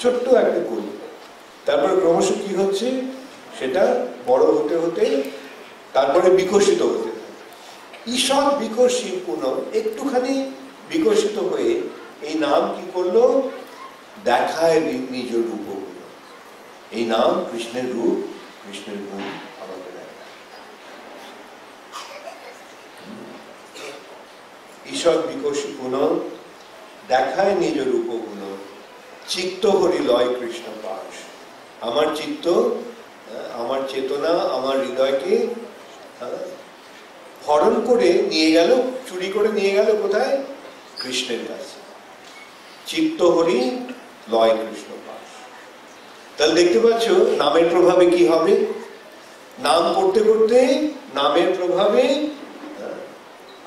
ছোট্ট একটা কলি। তারপরে ক্রমশ কি হচ্ছে, সেটা বড় হতে হতে তারপরে বিকশিত হতে থাকে। ঈষৎ বিকশী পুনঃ, একটুখানি বিকশিত হয়ে এই নাম কি করলো? দেখায় নিজ রূপগুলো। এই নাম কৃষ্ণের রূপ, কৃষ্ণের গুণ আমাদের দেখায়। ঈষৎ বিকশী পুনঃ, দেখায় নিজ রূপগুণ, চিত্ত হরি লয় কৃষ্ণ পাশ। আমার চিত্ত, আমার চেতনা, আমার হৃদয়কে হরণ করে নিয়ে গেল, চুরি করে নিয়ে গেল কোথায়? কৃষ্ণের কাছে। চিত্ত হরি লয় কৃষ্ণ পাশ। তাহলে দেখতে পাচ্ছ নামের প্রভাবে কি হবে? নাম করতে করতে নামের প্রভাবে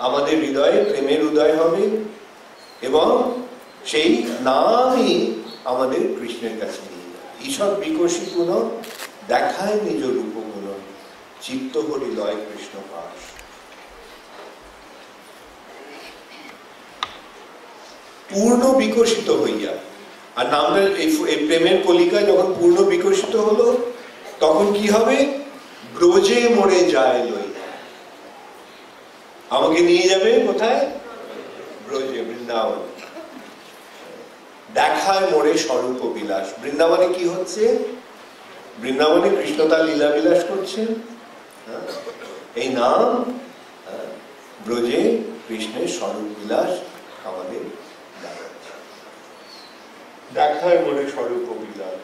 আমাদের হৃদয়ে প্রেমের উদয় হবে, এবং সেই নামই আমাদের কৃষ্ণের কাছে নিয়ে যাবে। ঈষৎ বিকশী পুনঃ, দেখায় নিজ রূপগুণ, চিত্ত হরি লয় কৃষ্ণ পাশ। পূর্ণ বিকশিত হইয়া, আর নামটা এই প্রেমের কলিকা যখন পূর্ণ বিকশিত হলো, তখন কি হবে? ব্রজে মরে যায় লইয়া, আমাকে নিয়ে যাবে কোথায়? ব্রজে, বৃন্দাবন। দেখায় মোরে স্বরূপ বিলাস। বৃন্দাবনে কি হচ্ছে? বৃন্দাবনে কৃষ্ণ তার লীলা বিলাস করছেন। এই নাম ব্রজে কৃষ্ণের স্বরূপ বিলাস আমাদের দেখাচ্ছে। দেখায় মোরে স্বরূপ বিলাস।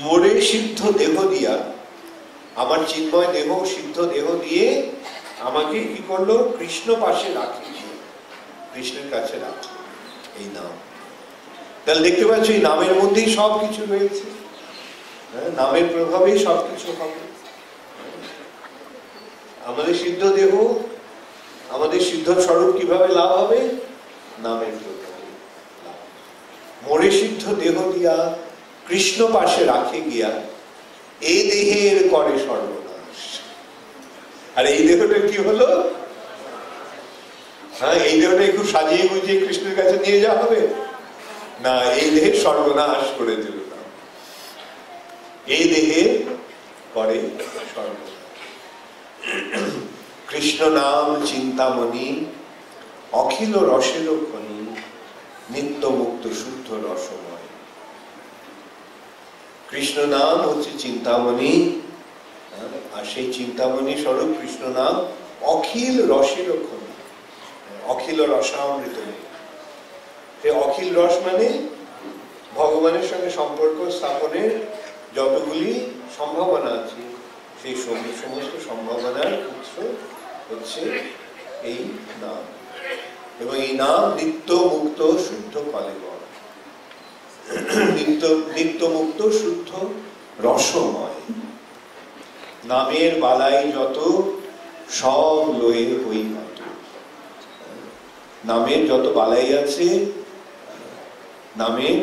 মোরে সিদ্ধ দেহ দিয়া, আমার চিন্ময় দেহ, সিদ্ধ দেহ দিয়ে আমাকে কি করলো? কৃষ্ণ পাশে রাখে, কৃষ্ণের কাছে রাখে এই নাম। তাহলে দেখতে পাচ্ছ এই নামের মধ্যেই সবকিছু রয়েছে, নামের প্রভাবেই সবকিছু হবে। আমাদের সিদ্ধ দেহ, আমাদের সিদ্ধ স্বরূপ কিভাবে লাভ হবে? নামের প্রভাবে। মোরে সিদ্ধ দেহ দিয়া কৃষ্ণ পাশে রাখে গিয়া, এই দেহের করে সর্বনাশ। আর এই দেহটা কি হলো? এই দেহটা একটু সাজিয়ে গুজিয়ে কৃষ্ণের কাছে নিয়ে যাওয়া হবে না, এই দেহের সর্বনাশ করে দিল না। এই দেহের করে সর্বদা। কৃষ্ণ নাম চিন্তামণি, অখিল রসের খনি, নিত্য মুক্ত শুদ্ধ রসময়। কৃষ্ণ নাম হচ্ছে চিন্তামণি, আর সেই চিন্তামণি স্বরূপ কৃষ্ণ নাম অখিল রসের খনি, অখিল রসামৃত। এই অখিল রস মানে ভগবানের সঙ্গে সম্পর্ক স্থাপনের যতগুলি সম্ভাবনা আছে, সেই সমস্ত সম্ভাবনার উৎস হচ্ছে এই নাম। এবং এই নাম নিত্য মুক্ত শুদ্ধ কলেবর, নিত্য মুক্ত শুদ্ধ রসময়। নামের বালাই যত সব লয়ে হই নত। নামের যত বালাই আছে, নামের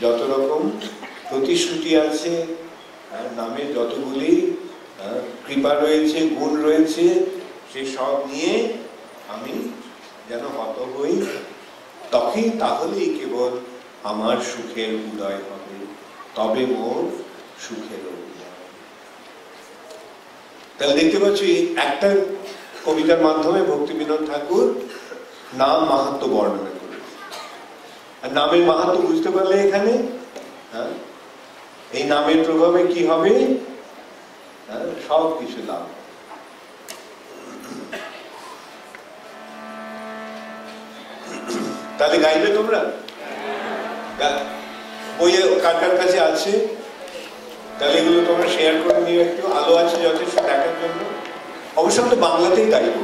যত রকম প্রতিশ্রুতি আছে, নামের যতগুলি কৃপা রয়েছে, গুণ রয়েছে, সে সব নিয়ে আমি যেন হত হই, তাহলেই কেবল আমার সুখের উদয় হবে, তবে মোর সুখের উদয়। তাহলে দেখতে পাচ্ছি একটা কবিতার মাধ্যমে ভক্তিবিনোদ ঠাকুর নাম মাহাত্ম্য বর্ণনা করে। আর নামের মাহাত্ম্য বুঝতে পারলে এখানে এই নামের প্রভাবে কি হবে, সব কিছু লাভ। তাহলে গাইবে তোমরা? বইয়ে কার কার কাছে আছে? তাহলে এগুলো তোমরা শেয়ার করে নিও একটু। আলো আছে যথেষ্ট দেখার জন্য। অবশ্য তো বাংলাতেই গাইব,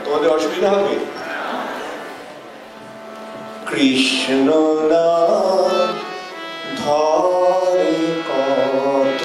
তোমাদের অসুবিধা হবে? কৃষ্ণ নাম ধরে কত,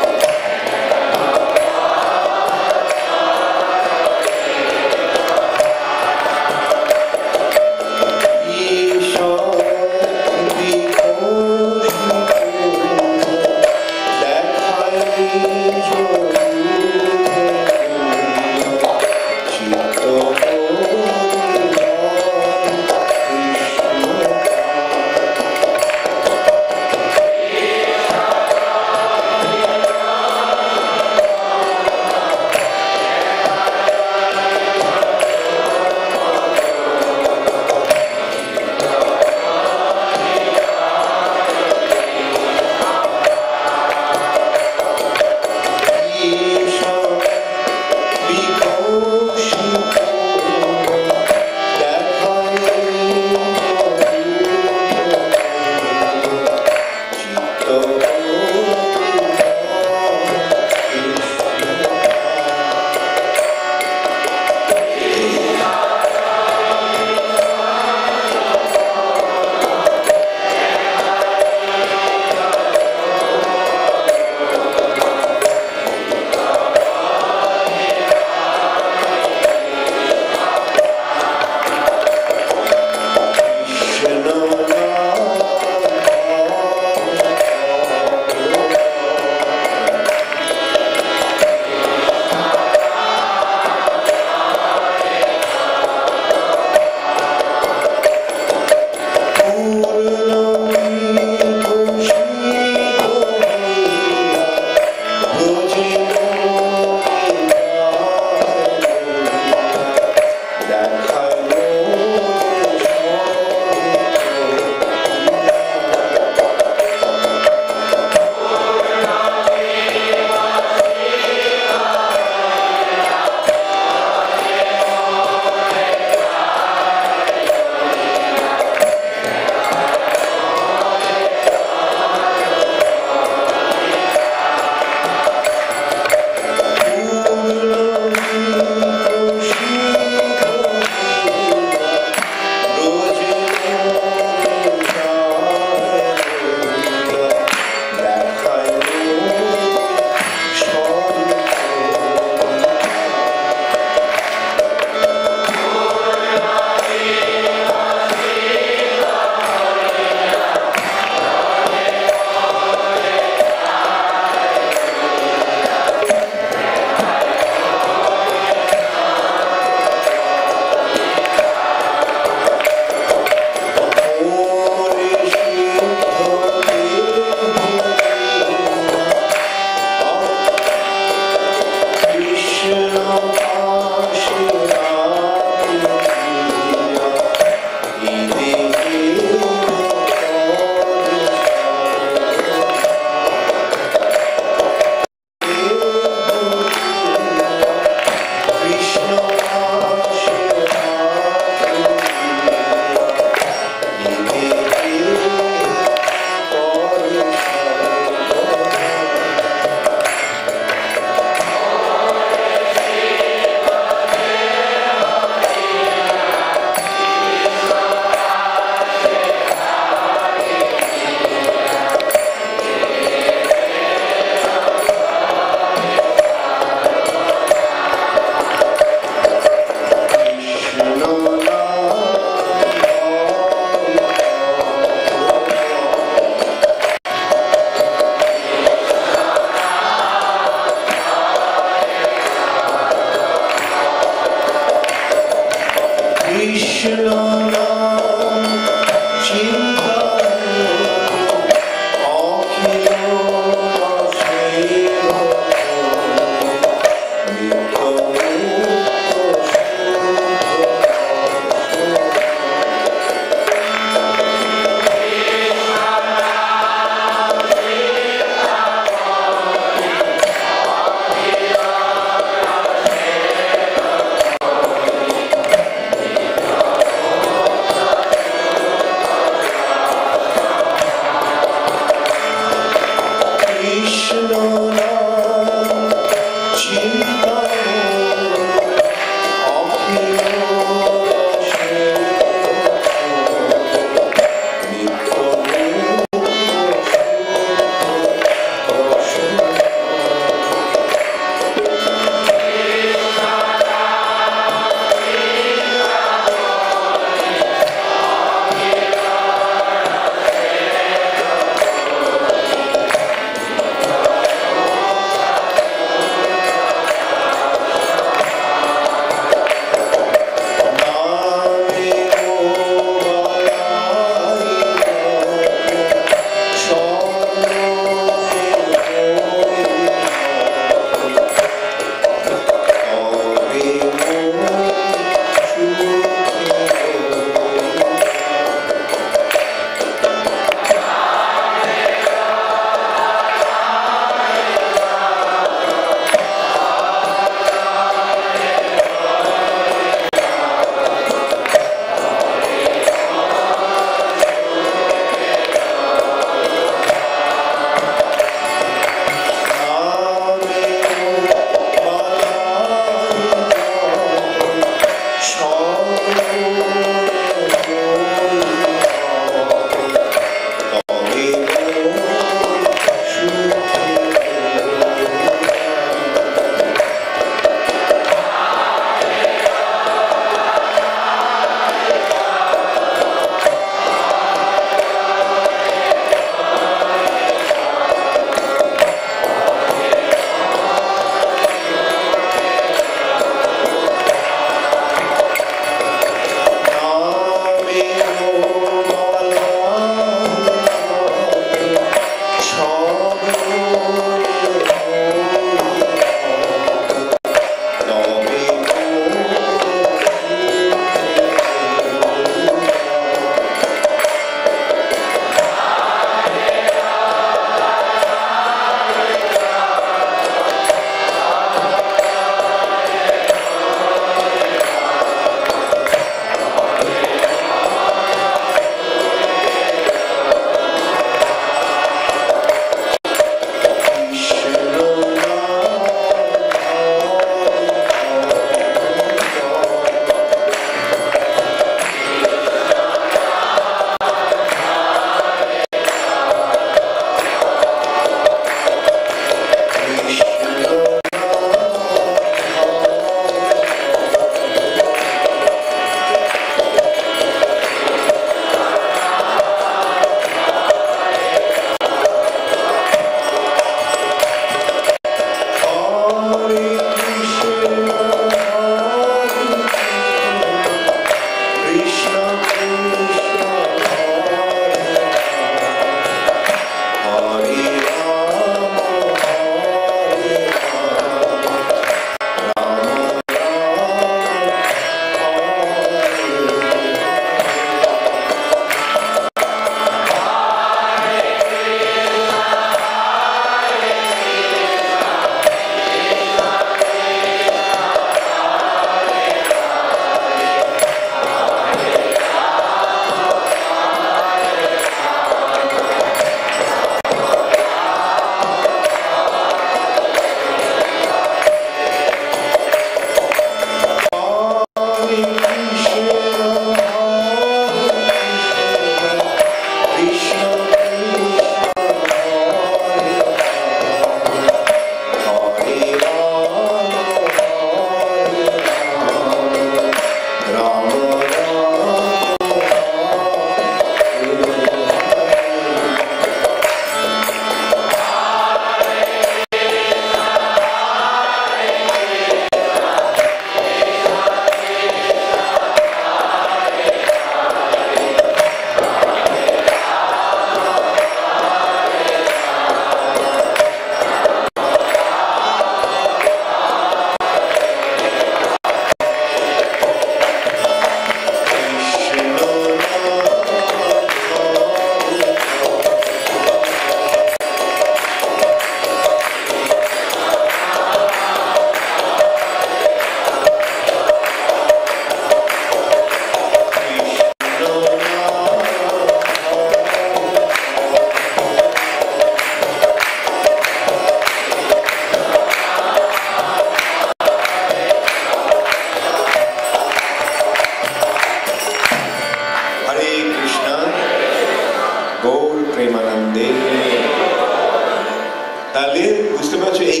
তাহলে বুঝতে পারছো এই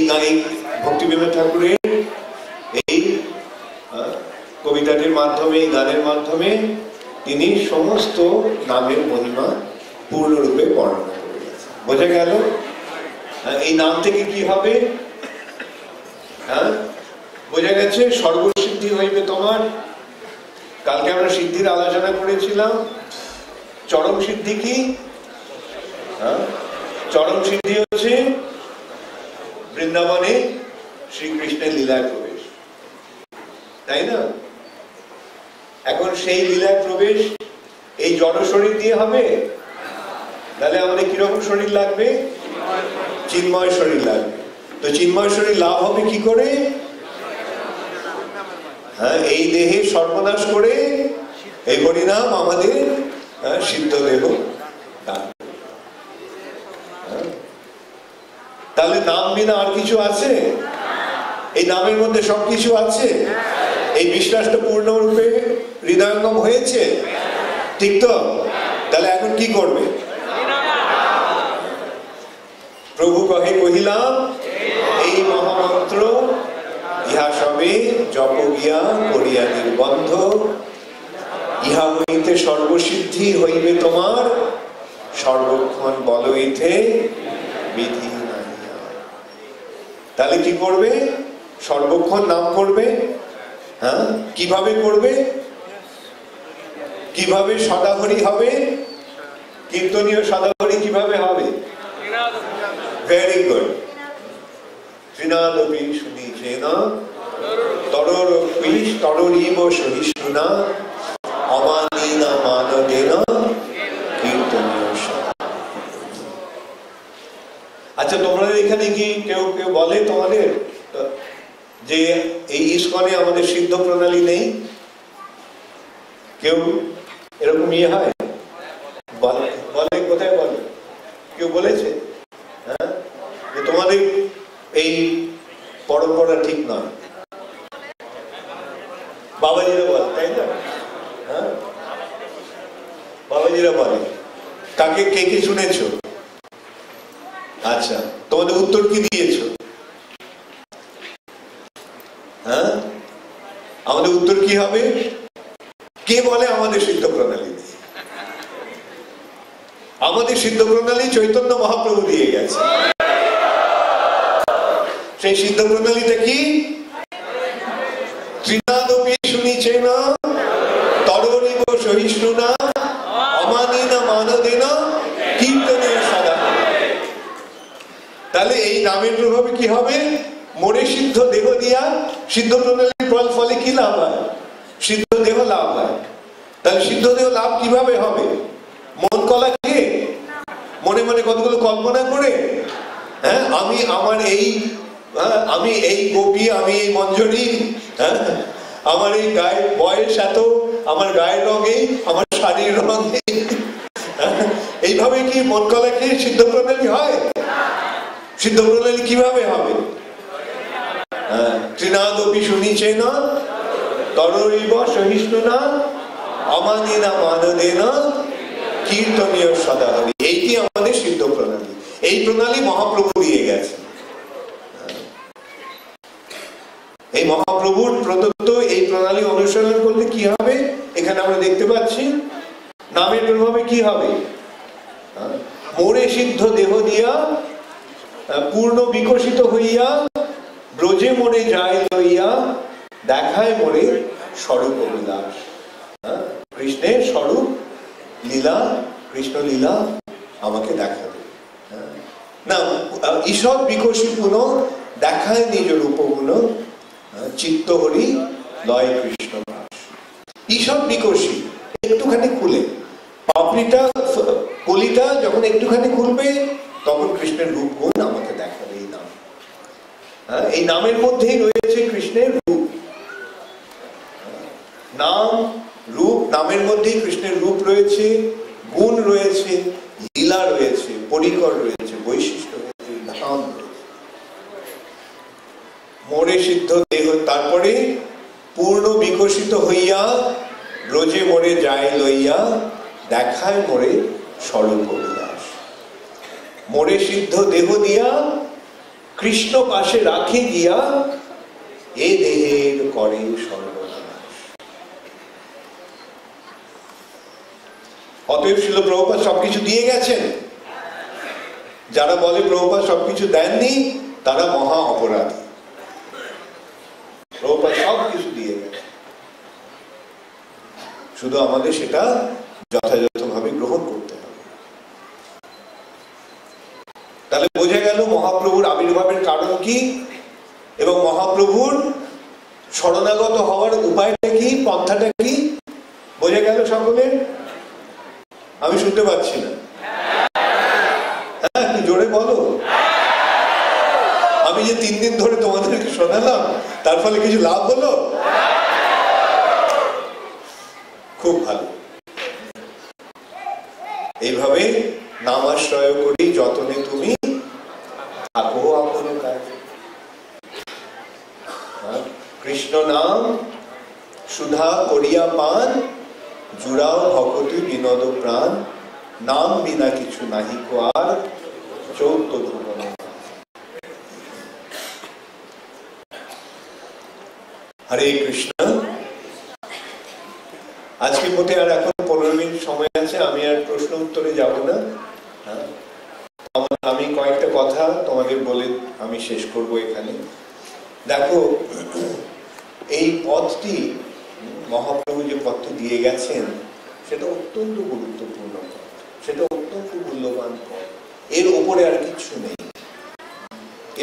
ভক্তিবিনোদ ঠাকুরের এই কবিতাটির মাধ্যমে, গানের মাধ্যমে তিনি সমস্ত নামের মহিমা পূর্ণরূপে বর্ণনা করে গেছেন। বোঝা গেল? এই নাম থেকে কি হবে? বোঝা গেছে সর্বসিদ্ধি হইবে তোমার। কালকে আমরা সিদ্ধির আলোচনা করেছিলাম। চরম সিদ্ধি কি? চরম সিদ্ধি হচ্ছে বৃন্দাবনে শ্রীকৃষ্ণের লীলায় প্রবেশ, তাই না? এখন সেই লীলায় প্রবেশ এই জড় শরীর দিয়ে হবে? তাহলে আমাদের কিরকম শরীর লাগবে? চিন্ময় শরীর লাগবে। তো চিন্ময় শরীর লাভ হবে কি করে? এই দেহে সর্বনাশ করে এই হরিনাম আমাদের সিদ্ধ দেহ দান। তাহলে নাম বিনা আর কিছু আছে? এই নামের মধ্যে সবকিছু আছে। এই বিশ্বাসটা পূর্ণরূপে হৃদয়ঙ্গম হয়েছে, ঠিক তো? তাহলে এখন কি করবে? প্রভু কহে কহিলাম এই মহামন্ত্র, ইহা সবে জপ গিয়া করিয়া নির্বন্ধ, ইহা হইতে সর্বসিদ্ধি হইবে তোমার, সর্বক্ষণ বল ইথে বিধি নাহিয়া। তাহলে কি করবে? সর্বক্ষণ নাম করবে। কিভাবে করবে? কিভাবে সদাহরি হবে? কীর্তনীয় সদাহরি কিভাবে হবে? Very good. ত্রিনাদপি শুনিছেন তরোরপি তরোরিব সহিষ্ণুনা অমানিনা মানদেন কীর্তনীয় সদা। আচ্ছা, তোমাদের এখানে কি কেউ কেউ বলে তোমাদের যে এই ইস্কনে আমাদের সিদ্ধ প্রণালী নেই? কেউ এরকম ইয়ে হয়? বলে কোথায় বলে? কেউ বলেছে যে তোমাদের এই পরম্পরা ঠিক নয়? বাবাজিরা বলে, তাই না? বাবাজিরা বলে। কাকে কে কে শুনেছো? আচ্ছা, তোমাদের উত্তর কি দিয়েছো? আমাদের উত্তর কি হবে? কে বলে আমাদের সিদ্ধ প্রণালী? আমাদের সিদ্ধ প্রণালী চৈতন্য মহাপ্রভু দিয়ে গেছে। সেই সিদ্ধ প্রণালীটা কি? ত্রিনাদপি শুনিছেন তরোরিব সহিষ্ণুনা অমানিনা মানদেন কীর্তনীয় সদা। তাহলে এই নামের প্রভাবে কি হবে? মোরে সিদ্ধ দেহ দিয়া সিদ্ধ প্রণালীর ফলে কি লাভ হয়? সিদ্ধ দেহ লাভ হয়। তাহলে সিদ্ধ দেহ লাভ কিভাবে হবে? মন কলা খেয়ে, মনে মনে কতগুলো কল্পনা করে, আমি আমার এই আমি এই গোপী, আমি এই মঞ্জরি, আমার এই গায়ের বয়স এত, আমার গায়ের রঙে, আমার শাড়ির রঙে, এইভাবে কি মন কলা খেয়ে সিদ্ধ প্রণালী হয়? সিদ্ধ প্রণালী কিভাবে হবে? ত্রিনাদপি শুনিছেন তরোরিব সহিষ্ণুনা অমানিনা মানদেন কীর্তনীয় সদাহরি। এইটি আমাদের সিদ্ধ প্রণালী। এই প্রণালী মহাপ্রভু দিয়ে গেছে। এই মহাপ্রভুর প্রদত্ত এই প্রণালী অনুসরণ করলে কি হবে? এখানে আমরা দেখতে পাচ্ছি নামের প্রভাবে কি হবে? মোরে সিদ্ধ দেহ দিয়া পূর্ণ বিকশিত হইয়া ব্রজে মোরে যায় লইয়া দেখায় মোরে স্বরূপ অভিলাষ। কৃষ্ণের স্বরূপ লীলা, কৃষ্ণ লীলা আমাকে দেখাবে না। ঈশ্বর বিকশিত গুণ দেখায় নিজ রূপগুণ, চিত্ত হরি লয় কৃষ্ণ দাস। ঈশ্বর বিকশিত একটুখানি খুলে, পাপড়িটা কলিটা যখন একটুখানি খুলবে তখন কৃষ্ণের রূপ গুণ আমাকে দেখাবে। এই নাম, এই নামের মধ্যেই রয়েছে কৃষ্ণের রূপ। নাম রূপ, নামের মধ্যেই কৃষ্ণের রূপ রয়েছে, গুণ রয়েছে, লীলা রয়েছে, পরিকর রয়েছে, বৈশিষ্ট্য রয়েছে, ধাম রয়েছে। মোরে সিদ্ধ দেহ, তারপরে পূর্ণ বিকশিত হইয়া ব্রজে মোরে যায় লইয়া দেখায় মোরে স্বরূপ অভিলাষ। মোরে সিদ্ধ দেহ দিয়া কৃষ্ণ পাশে রাখে গিয়া এ দেহের করে সর্বনাশ। অতএব শিল প্রভুপাদ সবকিছু দিয়ে গেছেন। যারা বলে প্রভুপাদ সবকিছু দেননি তারা মহা অপরাধী। প্রভুপাদ সবকিছু দিয়ে গেছেন, শুধু আমাদের সেটা যথাযথভাবে গ্রহণ করতে হবে। তাহলে বোঝা গেল মহাপ্রভুর আবির্ভাবের কারণ কি এবং মহাপ্রভুর শরণাগত হওয়ার উপায়টা কি, পন্থাটা কি, বোঝা গেল সকলের? আমি শুনতে পাচ্ছি না, হ্যাঁ কি জোরে বলো। আমি যে 3 দিন ধরে তোমাদেরকে শোনালাম তার ফলে কিছু লাভ হলো? খুব ভালো। এইভাবে নামাশ্রয় করি যতনে তুমি থাকো আপন কাজে। কৃষ্ণ নাম সুধা করিয়া পান, জুড়াও ভকতি বিনোদ প্রাণ, নাম বিনা কিছু নাহি কো আর, 14 ভুবন। হরে কৃষ্ণ। আজকে মোটে আর এখন 15 মিনিট সময় আছে, আমি আর প্রশ্ন উত্তরে যাব না। আমি কয়েকটা কথা তোমাদের বলে আমি শেষ করব এখানে। দেখো, এই পথটি মহাপ্রভু যে পথটি দিয়ে গেছেন সেটা অত্যন্ত গুরুত্বপূর্ণ পথ, সেটা অত্যন্ত মূল্যবান পথ। এর উপরে আর কিছু নেই,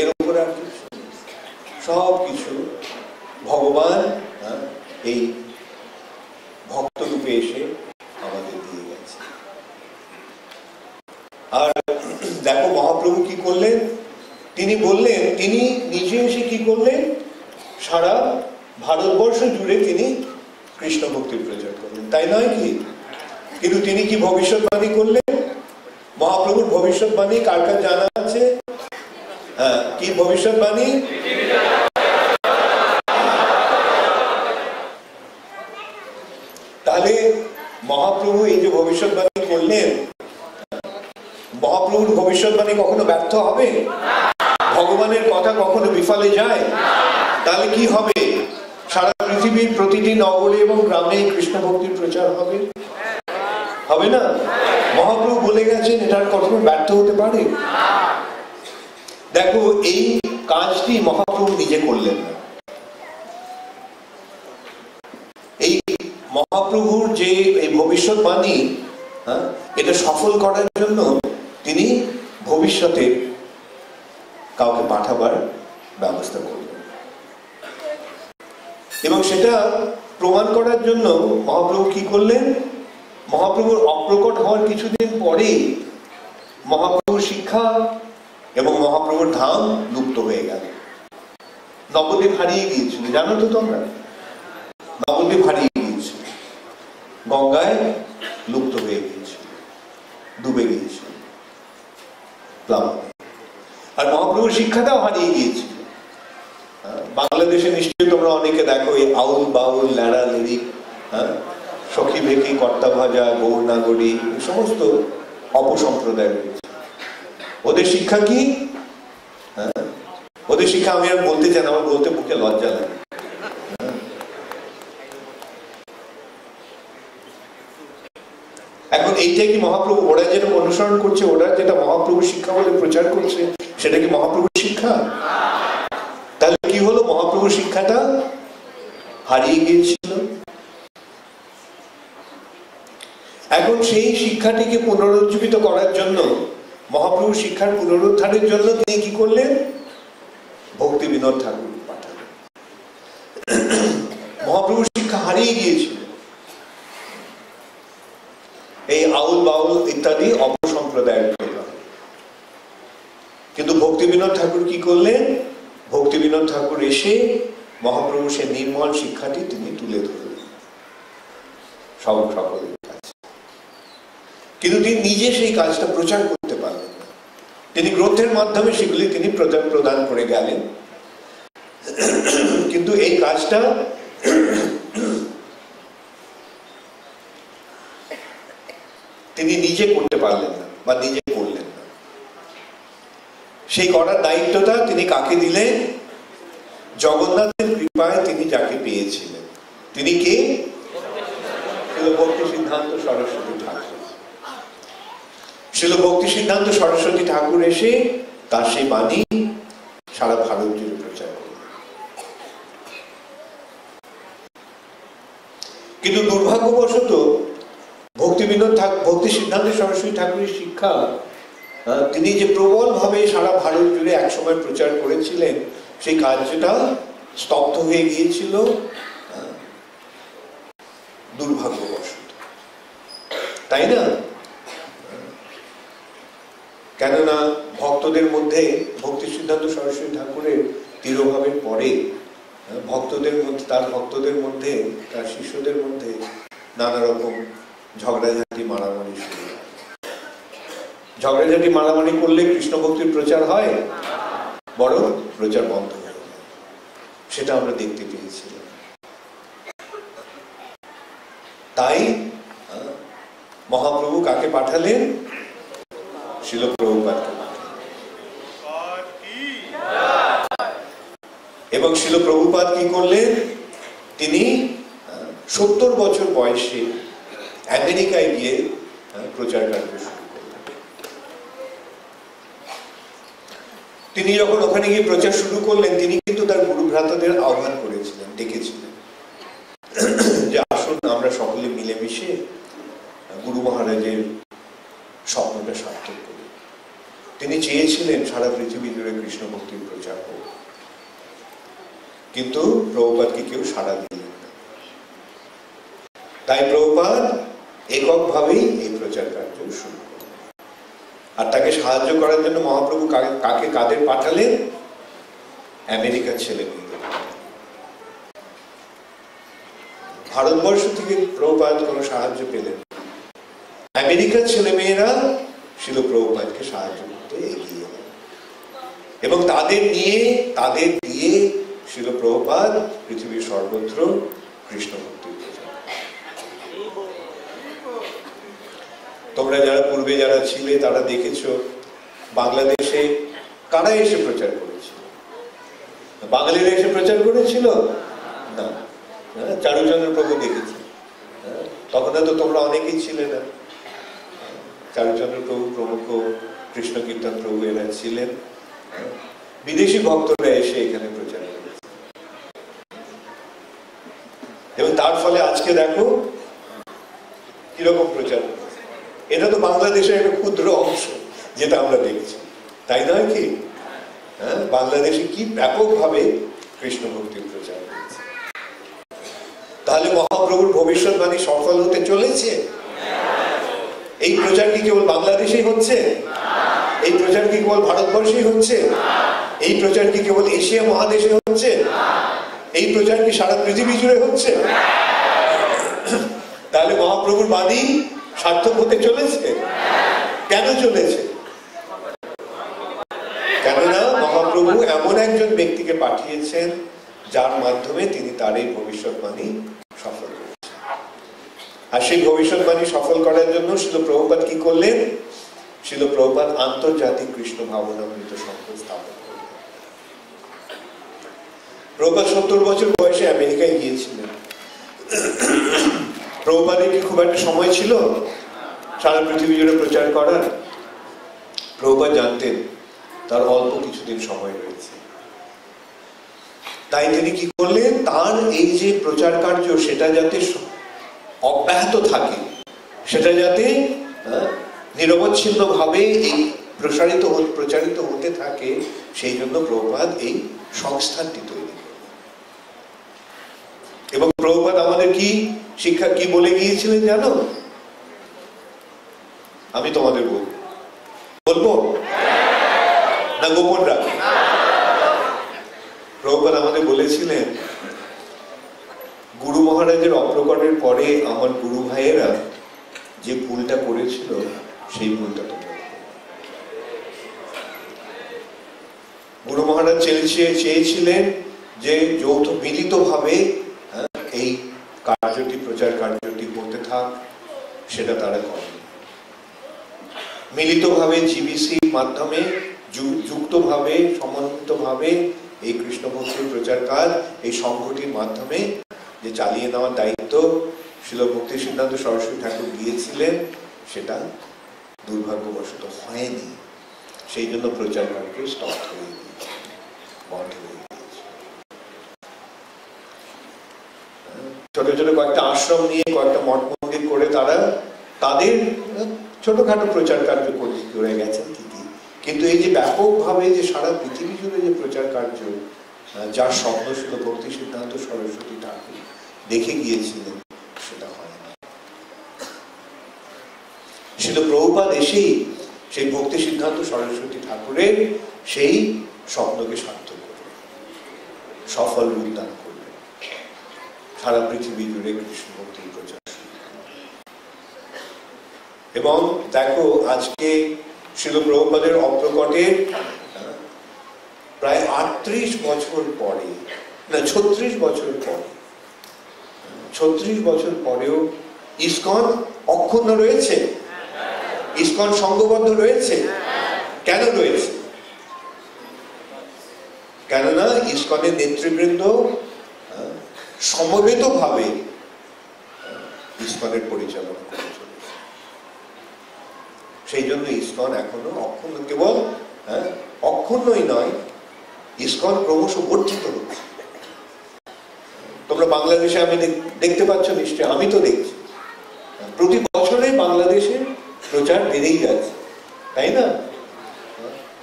এর উপরে আর কিছু নেই। সব কিছু ভগবান এই ভক্ত রূপে এসে আমাদের দিয়ে গেছে। আর দেখো মহাপ্রভু কি করলেন, তিনি বললেন, তিনি নিজে এসে কি করলেন, সারা ভারতবর্ষ জুড়ে তিনি কৃষ্ণ ভক্তির প্রচার করলেন, তাই নয় কি? কিন্তু তিনি কি ভবিষ্যৎবাণী করলেন? মহাপ্রভুর ভবিষ্যৎবাণী কার কার জানা আছে? হ্যাঁ, কি ভবিষ্যৎবাণী? তাহলে মহাপ্রভু এই যে ভবিষ্যৎবাণী করলেন, মহাপ্রভুর ভবিষ্যৎবাণী কখনো ব্যর্থ হবে? ভগবানের কথা কখনো বিফলে যায়? তাহলে কি হবে? সারা পৃথিবীর প্রতিটি নগরে এবং গ্রামে কৃষ্ণ ভক্তির প্রচার হবে? হবে না? মহাপ্রভু বলে গেছেন, এটার কখনো ব্যর্থ হতে পারে? দেখো, এই কাজটি মহাপ্রভু নিজে করলেন না। এই মহাপ্রভুর যে এই ভবিষ্যৎবাণী, এটা সফল করার জন্য তিনি ভবিষ্যতে কাউকে পাঠাবার ব্যবস্থা করলেন এবং সেটা প্রমাণ করার জন্য মহাপ্রভু কি করলেন? মহাপ্রভুর অপ্রকট হওয়ার কিছুদিন পরে মহাপ্রভুর শিক্ষা এবং মহাপ্রভুর ধাম লুপ্ত হয়ে গেল। নবদ্বীপ হারিয়ে গিয়েছিল, জানো তো তোমরা? নবদ্বীপ হারিয়ে গিয়েছিল, গঙ্গায় লুপ্ত হয়ে গিয়েছিল, ডুবে গিয়েছিল প্লাবনে। আর মহাপ্রভুর শিক্ষাটাও হারিয়ে গিয়েছিল। বাংলাদেশে নিশ্চয়ই তোমরা অনেকে দেখো এই আউল বাউল ল্যাড়া লিরিক, সখী ভেকি কর্তা ভাজা গৌর নাগরী, সমস্ত অপসম্প্রদায় রয়েছে। ওদের শিক্ষা কি? ওদের শিক্ষা আমি আর বলতে চাই না, আমার বলতে মুখে লজ্জা লাগে। এখন এইটাই কি মহাপ্রভু? ওরা যেটা অনুসরণ করছে, ওরা যেটা মহাপ্রভুর শিক্ষা বলে প্রচার করছে, সেটা কি মহাপ্রভুর শিক্ষা? তাহলে কি হলো? মহাপ্রভুর শিক্ষাটা হারিয়ে গিয়েছিল। এখন সেই শিক্ষাটিকে পুনরুজ্জীবিত করার জন্য, মহাপ্রভুর শিক্ষার পুনরুদ্ধারের জন্য তিনি কি করলেন? ভক্তি বিনোদ ঠাকুর পাঠালেন। মহাপ্রভুর শিক্ষা হারিয়ে গিয়েছিল এই আউল বাউল ইত্যাদি অপসম্প্রদায়ের জন্য। কিন্তু ভক্তি বিনোদ ঠাকুর কি করলেন? ভক্তি বিনোদ ঠাকুর এসে মহাপ্রভু সে নির্মল শিক্ষাটি তিনি তুলে ধরলেন সকলের কাছে। কিন্তু তিনি নিজে সেই কাজটা প্রচার করতে পারলেন না। তিনি গ্রন্থের মাধ্যমে সেগুলি তিনি প্রদান করে গেলেন, কিন্তু এই কাজটা তিনি নিজে করতে পারলেন না বা নিজে করলেন না। সেই করার দায়িত্বটা তিনি কাকে দিলেন? জগন্নাথের কৃপায় তিনি যাকে পেয়েছিলেন। তিনি কে? শিল ভক্তি সিদ্ধান্ত সরস্বতী ঠাকুর। শিল ভক্তি সিদ্ধান্ত সরস্বতী ঠাকুর এসে তার সেই বাণী সারা ভারত জুড়ে প্রচার করলেন। কিন্তু দুর্ভাগ্যবশত ভক্তি সিদ্ধান্ত সরস্বতী ঠাকুরের শিক্ষা তিনি যে প্রবল ভাবে সারা ভারত জুড়ে একসময় প্রচার করেছিলেন, সেই কার্যটা স্তব্ধ হয়ে গিয়েছিল দুর্ভাগ্যবশত, তাই না? কেননা ভক্তদের মধ্যে ভক্তি সিদ্ধান্ত সরস্বতী ঠাকুরের তিরোভাবের পরে ভক্তদের মধ্যে, তার ভক্তদের মধ্যে, তার শিষ্যদের মধ্যে নানা রকম ঝগড়াঝাটি মারামারি শুরু হয়। ঝগড়াঝাটি মারামারি করলে কৃষ্ণ ভক্তির প্রচার হয়? বরং প্রচার বন্ধ হয়ে যায়। সেটা আমরা দেখতে পেয়েছিলাম। তাই মহাপ্রভু কাকে পাঠালেন? শিল প্রভুপাদকে পাঠালেন। এবং শিল প্রভুপাদ কি করলেন? তিনি 70 বছর বয়সে আমেরিকায় গিয়ে প্রচার কার্য শুরু করলেন। তিনি যখন ওখানে গিয়ে প্রচার শুরু করলেন, তিনি কিন্তু তার গুরু ভ্রাতাদের আহ্বান করেছিলেন, ডেকেছিলেন যে আসুন আমরা সকলে মিলেমিশে গুরু মহারাজের স্বপ্নটা সার্থক করি। তিনি চেয়েছিলেন সারা পৃথিবী জুড়ে কৃষ্ণ ভক্তির প্রচার হোক, কিন্তু প্রভুপাদকে কেউ সাড়া দিলেন না। তাই প্রভুপাদ এককভাবেই এই প্রচার কার্য শুরু করলেন। আর তাকে সাহায্য করার জন্য মহাপ্রভু কাদের পাঠালেন? আমেরিকার ছেলে মেয়েদের। ভারতবর্ষ থেকে প্রভুপাদ কোনো সাহায্য পেলেন, আমেরিকার ছেলে মেয়েরা শিল প্রভুপাদকে সাহায্য করতে এগিয়ে এলেন এবং তাদের দিয়ে শিল প্রভুপাদ পৃথিবীর সর্বত্র কৃষ্ণ ভক্তি প্রচার। তোমরা যারা পূর্বে যারা ছিলে তারা দেখেছো বাংলাদেশে কারা এসে প্রচার করেছিল? বাঙালিরা এসে প্রচার করেছিল না, চারুচন্দ্র প্রভু দেখেছে। তখন তো তোমরা অনেকেই ছিলে না। চারুচন্দ্র প্রভু প্রমুখ, কৃষ্ণ কীর্তন প্রভু এরা ছিলেন। বিদেশি ভক্তরা এসে এখানে প্রচার করেছে এবং তার ফলে আজকে দেখো কিরকম প্রচার। এটা তো বাংলাদেশের একটা ক্ষুদ্র অংশ যেটা আমরা দেখছি, তাই নয় কি? বাংলাদেশে কি ব্যাপকভাবে কৃষ্ণ ভক্তির প্রচার হয়েছে। তাহলে মহাপ্রভুর ভবিষ্যৎবাণী সফল হতে চলেছে। এই প্রচার কি কেবল বাংলাদেশেই হচ্ছে? এই প্রচার কি কেবল ভারতবর্ষেই হচ্ছে? এই প্রচার কি কেবল এশিয়া মহাদেশে হচ্ছে? এই প্রচার কি সারা পৃথিবী জুড়ে হচ্ছে? তাহলে মহাপ্রভুর বাণী সার্থক হতে চলেছে। কেন চলেছে? কেননা মহাপ্রভু এমন একজন ব্যক্তিকে পাঠিয়েছেন যার মাধ্যমে তিনি তার এই ভবিষ্যৎবাণী সফল করেছেন। আর সেই ভবিষ্যৎবাণী সফল করার জন্য শিল প্রভুপাদ কি করলেন? শিল প্রভুপাদ আন্তর্জাতিক কৃষ্ণ ভাবনামৃত সংঘ স্থাপন করলেন। প্রভুপাদ 70 বছর বয়সে আমেরিকায় গিয়েছিলেন। প্রভুপাদের কি খুব একটা সময় ছিল সারা পৃথিবী জুড়ে প্রচার করার? প্রভুপাদ জানতেন তার অল্প কিছুদিন সময় রয়েছে। তাই তিনি কি করলেন? তার এই যে প্রচার কার্য সেটা যাতে অব্যাহত থাকে, সেটা যাতে নিরবচ্ছিন্ন ভাবে এই প্রচারিত হতে থাকে, সেই জন্য প্রভুপাদ এই সংস্থানটি তৈরি করলেন। এবং প্রভুপাদ আমাদের কি শিক্ষা কি বলে গিয়েছিলেন জানো? আমি তোমাদের বলবো না গোপন রাখ? প্রভুপাদ আমাদের বলেছিলেন, গুরু মহারাজের অপ্রকটের পরে আমার গুরু ভাইয়েরা যে ভুলটা করেছিল সেই ভুলটা তোমরা। গুরু মহারাজ চেয়েছিলেন যে যৌথ মিলিতভাবে এই কার্যটি প্রচার কার্যটি করতে থাক, সেটা তারা করেন। মিলিতভাবে জিবিসির মাধ্যমে যুক্তভাবে সমন্বিতভাবে এই কৃষ্ণ ভক্তির প্রচার কাজ এই সংঘটির মাধ্যমে যে চালিয়ে নেওয়ার দায়িত্ব শিল ভক্তি সিদ্ধান্ত সরস্বতী ঠাকুর দিয়েছিলেন, সেটা দুর্ভাগ্যবশত হয়নি। সেই জন্য প্রচার কার্য স্টপ হয়ে গিয়েছে, বন্ধ হয়ে গিয়েছে। ছোট ছোট কয়েকটা আশ্রম নিয়ে কয়েকটা মঠ মন্দির করে তারা তাদের ছোটখাটো প্রচার কার্য করে গেছেন ঠিকই, কিন্তু এই যে ব্যাপকভাবে যে সারা পৃথিবী জুড়ে যে প্রচার কার্য যার স্বপ্ন ছিল ভক্তি সিদ্ধান্ত সরস্বতী ঠাকুর দেখে গিয়েছিলেন, সেটা হয় না। শিল প্রভুপাদ এসেই সেই ভক্তি সিদ্ধান্ত সরস্বতী ঠাকুরের সেই স্বপ্নকে সার্থক করলেন, সফল রূপ দান করলেন, সারা পৃথিবী জুড়ে কৃষ্ণ ভক্তির প্রচার। এবং দেখো আজকে শিল প্রভুপাদের অপ্রকটের প্রায় 38 বছর পরে, না 36 বছর পরে, 36 বছর পরেও ইসকন অক্ষুণ্ণ রয়েছে, ইসকন সংঘবদ্ধ রয়েছে। কেন রয়েছে? কেননা ইসকনের নেতৃবৃন্দ সমবেতভাবে ইসকনের পরিচালনা করে চলেছে। সেই জন্য ইসকন এখনো অক্ষুণ্ণ, কেবল অক্ষুণ্ণই নয়, ইসকন ক্রমশ বর্ধিত হচ্ছে। তোমরা বাংলাদেশে আমি দেখতে পাচ্ছ নিশ্চয়, আমি তো দেখছি প্রতি বছরে বাংলাদেশে প্রচার বেড়েই যাচ্ছে, তাই না?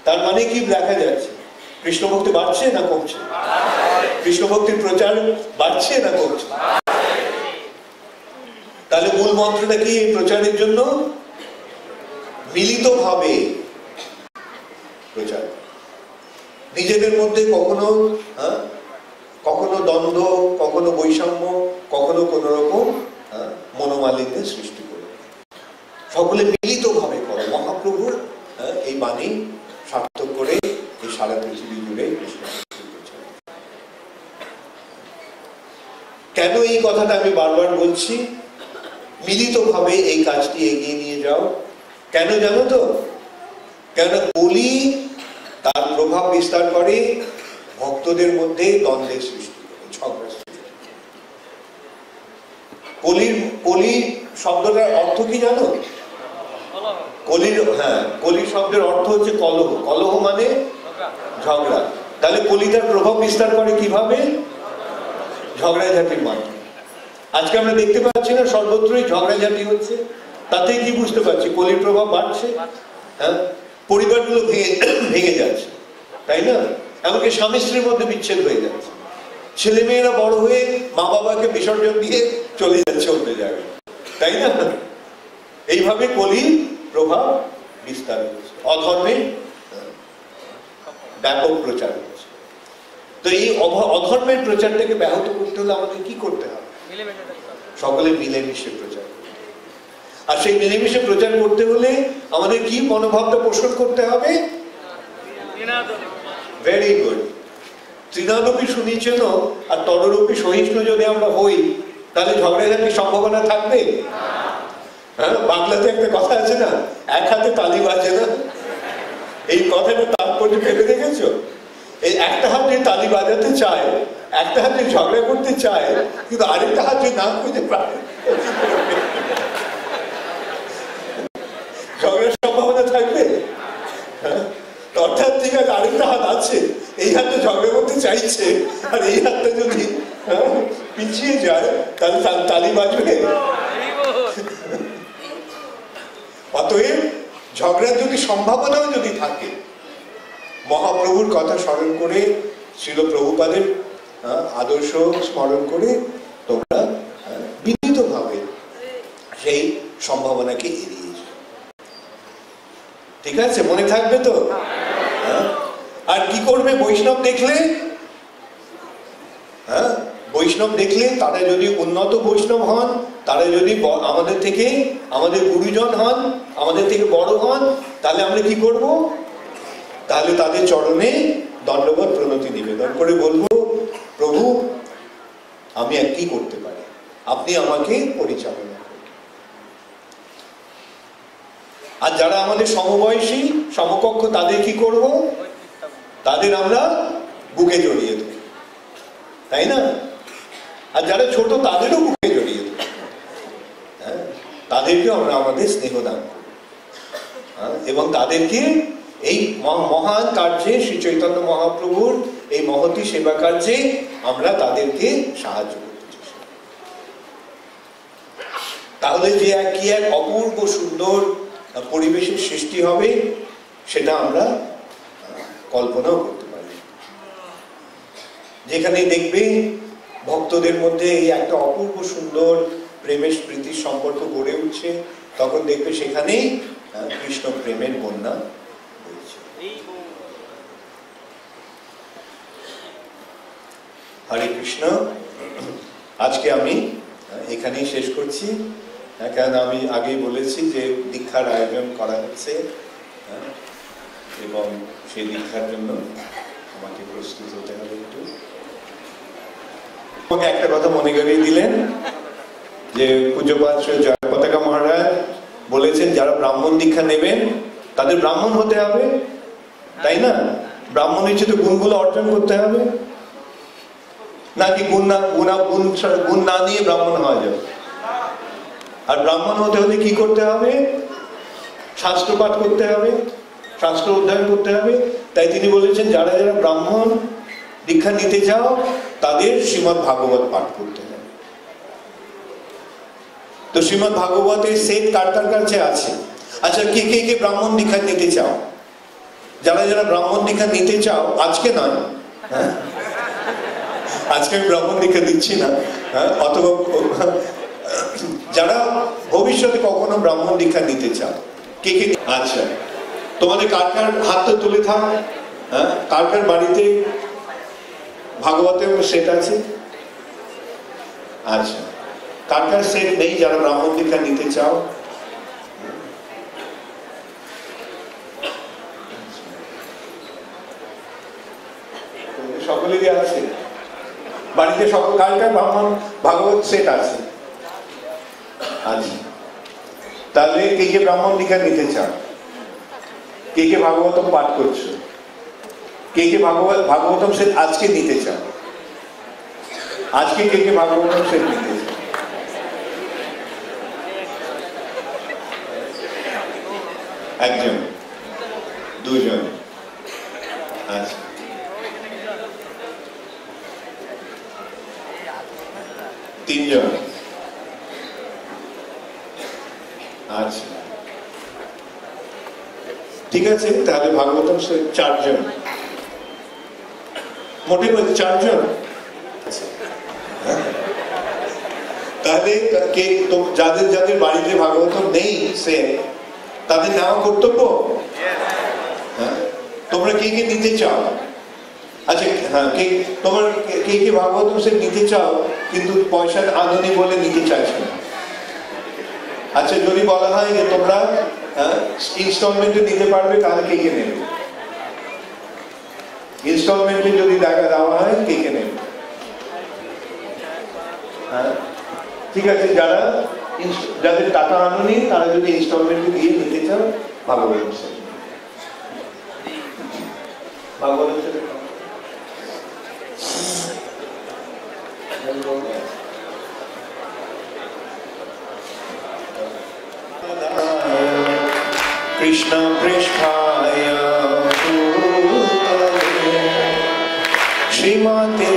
তার মানে কি দেখা যাচ্ছে? কৃষ্ণ ভক্তি বাড়ছে না কমছে? কৃষ্ণ ভক্তির প্রচার বাড়ছে না কমছে? তাহলে মূল মন্ত্রটা কি এই প্রচারের জন্য? মিলিতভাবে প্রচার, নিজেদের মধ্যে কখনো কখনো দ্বন্দ্ব, কখনো বৈষম্য, কখনো কোন রকম মনোমালিন্যের সৃষ্টি করে সকলে মিলিতভাবে করো মহাপ্রভুর এই বাণী সার্থক করে এই সারা পৃথিবী জুড়ে কৃষ্ণ ভক্তির প্রচার। কেন এই কথাটা আমি বারবার বলছি? মিলিতভাবে এই কাজটি এগিয়ে নিয়ে যাও। কেন জানো তো? কেন কলি তার প্রভাব বিস্তার করে ভক্তদের মধ্যে দ্বন্দ্বের সৃষ্টি করে, ঝগড়া সৃষ্টি করে। কলি শব্দটার অর্থ কি জানো? কলি শব্দের অর্থ হচ্ছে কলহ। কলহ মানে ঝগড়া। তাহলে কলি তার প্রভাব বিস্তার করে কিভাবে? ঝগড়াঝাটির মাধ্যমে। আজকে আমরা দেখতে পাচ্ছি না সর্বত্রই ঝগড়াঝাটি হচ্ছে। তাতে কি বুঝতে পারছি? কলির প্রভাব বাড়ছে। পরিবারগুলো ভেঙে যাচ্ছে, তাই না? এমনকি স্বামী স্ত্রীর মধ্যে বিচ্ছেদ হয়ে যাচ্ছে। ছেলে মেয়েরা বড় হয়ে মা বাবাকে বিসর্জন দিয়ে চলে যাচ্ছে অন্য জায়গায়, তাই না? এইভাবে কলির প্রভাব বিস্তার হচ্ছে, অধর্মের ব্যাপক প্রচার হচ্ছে। তো এই অধর্মের প্রচারটাকে ব্যাহত করতে হলে আমাদের কি করতে হবে? সকলে মিলেমিশে প্রচার করতে হবে। আর সেই মিলেমিশে প্রচার করতে হলে আমাদের কি মনোভাবটা পোষণ করতে হবে? Very good. তৃণাদপি সুনিচেন আর তদরূপী সহিষ্ণু যদি আমরা হই, তাহলে ঝগড়াঝাটির সম্ভাবনা থাকবে? বাংলাতে একটা কথা আছে না, এক হাতে তালি বাজে না। এই কথাটা তাৎপর্য ভেবে দেখেছো? এই একটা হাতে তালি বাজাতে চায়, একটা হাতে ঝগড়া করতে চায়, কিন্তু আরেকটা হাতে না খুঁজে পায়, ঝগড়ার সম্ভাবনা থাকবে? অর্থাৎ ঠিক আছে, আরেকটা হাত আছে, এই হাতে ঝগড়া করতে চাইছে, আর এই হাতটা যদি পিছিয়ে যায় তাহলে তালি বাজবে? অতএব ঝগড়ার যদি সম্ভাবনাও যদি থাকে, মহাপ্রভুর কথা স্মরণ করে, শিল প্রভুপাদের আদর্শ স্মরণ করে তোমরা বিনীতভাবে সেই সম্ভাবনাকে এড়িয়ে যাও। ঠিক আছে? মনে থাকবে তো? আর কি করবে? বৈষ্ণব দেখলে, বৈষ্ণব দেখলে তারা যদি উন্নত বৈষ্ণব হন, তারা যদি আমাদের থেকে, আমাদের গুরুজন হন, আমাদের থেকে বড় হন, তাহলে আমরা কি করব? তাহলে তাদের চরণে দণ্ডবত প্রণতি নিবেদন করে বলবো, প্রভু আমি আর কি করতে পারি, আপনি আমাকে পরিচালনা করুন। আর যারা আমাদের সমবয়সী সমকক্ষ তাদের কি করব? তাদের আমরা বুকে জড়িয়ে দেব, তাই না? আর যারা ছোট তাদেরও বুকে জড়িয়ে দেব, তাদেরকে আমরা আমাদের স্নেহ দান করব এবং তাদেরকে এই মহান কার্যে শ্রী চৈতন্য মহাপ্রভুর এই মহতী সেবা কার্যে আমরা তাদেরকে সাহায্য করতে চেষ্টা করি। তাহলে যে কি এক অপূর্ব সুন্দর পরিবেশের সৃষ্টি হবে সেটা আমরা কল্পনাও করতে পারি। যেখানে দেখবে ভক্তদের মধ্যে এই একটা অপূর্ব সুন্দর প্রেমের প্রীতির সম্পর্ক গড়ে উঠছে, তখন দেখবে সেখানেই কৃষ্ণ প্রেমের বন্যা বইছে। হরে কৃষ্ণ। আজকে আমি এখানেই শেষ করছি, কারণ আমি আগেই বলেছি যে দীক্ষার আয়োজন করা হচ্ছে এবং সেই দীক্ষার জন্য আমাকে প্রস্তুত হতে হবে একটু। একটা কথা মনে করিয়ে দিলেন যে পূজ্যপাদ জয় পতাকা মহারাজ বলেছেন যারা ব্রাহ্মণ দীক্ষা নেবেন তাদের ব্রাহ্মণ হতে হবে, তাই না? ব্রাহ্মণের চেয়ে গুণগুলো অর্জন করতে হবে, নাকি গুণ না নিয়ে ব্রাহ্মণ হওয়া যাবে? আর ব্রাহ্মণ হতে হলে কি করতে হবে? শাস্ত্র পাঠ করতে হবে, শাস্ত্র অধ্যয়ন করতে হবে। তাই তিনি বলেছেন যারা যারা ব্রাহ্মণ দীক্ষা নিতে চাও তাদের শ্রীমদ্ ভাগবত পাঠ করতে হবে। তো শ্রীমদ্ ভাগবতের সেট কার কার কাছে আছে? আচ্ছা, কে কে কে ব্রাহ্মণ দীক্ষা নিতে চাও? যারা যারা ব্রাহ্মণ দীক্ষা নিতে চাও, আজকে নয়, আজকে আমি ব্রাহ্মণ দীক্ষা দিচ্ছি না, অথবা যারা ভবিষ্যতে কখনো ব্রাহ্মণ দীক্ষা নিতে চাও, কে কে? আচ্ছা, তোমাদের কার কার হাতটা তুলে থাক, কার কার বাড়িতে ভাগবতের সেট আছে? আচ্ছা, কার কার সেট নেই যারা ব্রাহ্মণ দীক্ষা নিতে চাও? সকলেরই আছে বাড়িতে, সকল কার কার ব্রাহ্মণ ভাগবত সেট আছে? আচ্ছা, তাহলে কে কে ব্রাহ্মণ দীক্ষা নিতে চাও? কে কে ভাগবতম পাঠ করছো? কে কে ভাগবতম সেট আজকে নিতে চাও? আজকে কে কে ভাগবতম সেট নিতে চাও? একজন, দুজন, আচ্ছা, তিনজন, আচ্ছা, ঠিক আছে। তাহলে ভাগবতম সেট চারজন, মোটে বলতে চারজন। তাহলে কে যাদের যাদের বাড়িতে ভাগবতম নেই সে তাদের নেওয়া কর্তব্য। তোমরা কে কে নিতে চাও? আচ্ছা, হ্যাঁ, তোমার কে কে ভাগবতম সে নিতে চাও কিন্তু পয়সার আননি বলে নিতে চাইছো না? আচ্ছা, যদি বলা হয় যে তোমরা ইনস্টলমেন্টে নিতে পারবে তাহলে কে কে নেবে? ইনস্টলমেন্টে যদি টাকা দেওয়া হয় কে কে নেবে? হ্যাঁ, ঠিক আছে। যাদের টাকা আনুনি তারা যদি ইনস্টলমেন্টে দিয়ে নিতে চাও ভাগবতম সেট, ভাগবতম সেট কৃষ্ণ পৃষ্ঠায় শ্রীমতে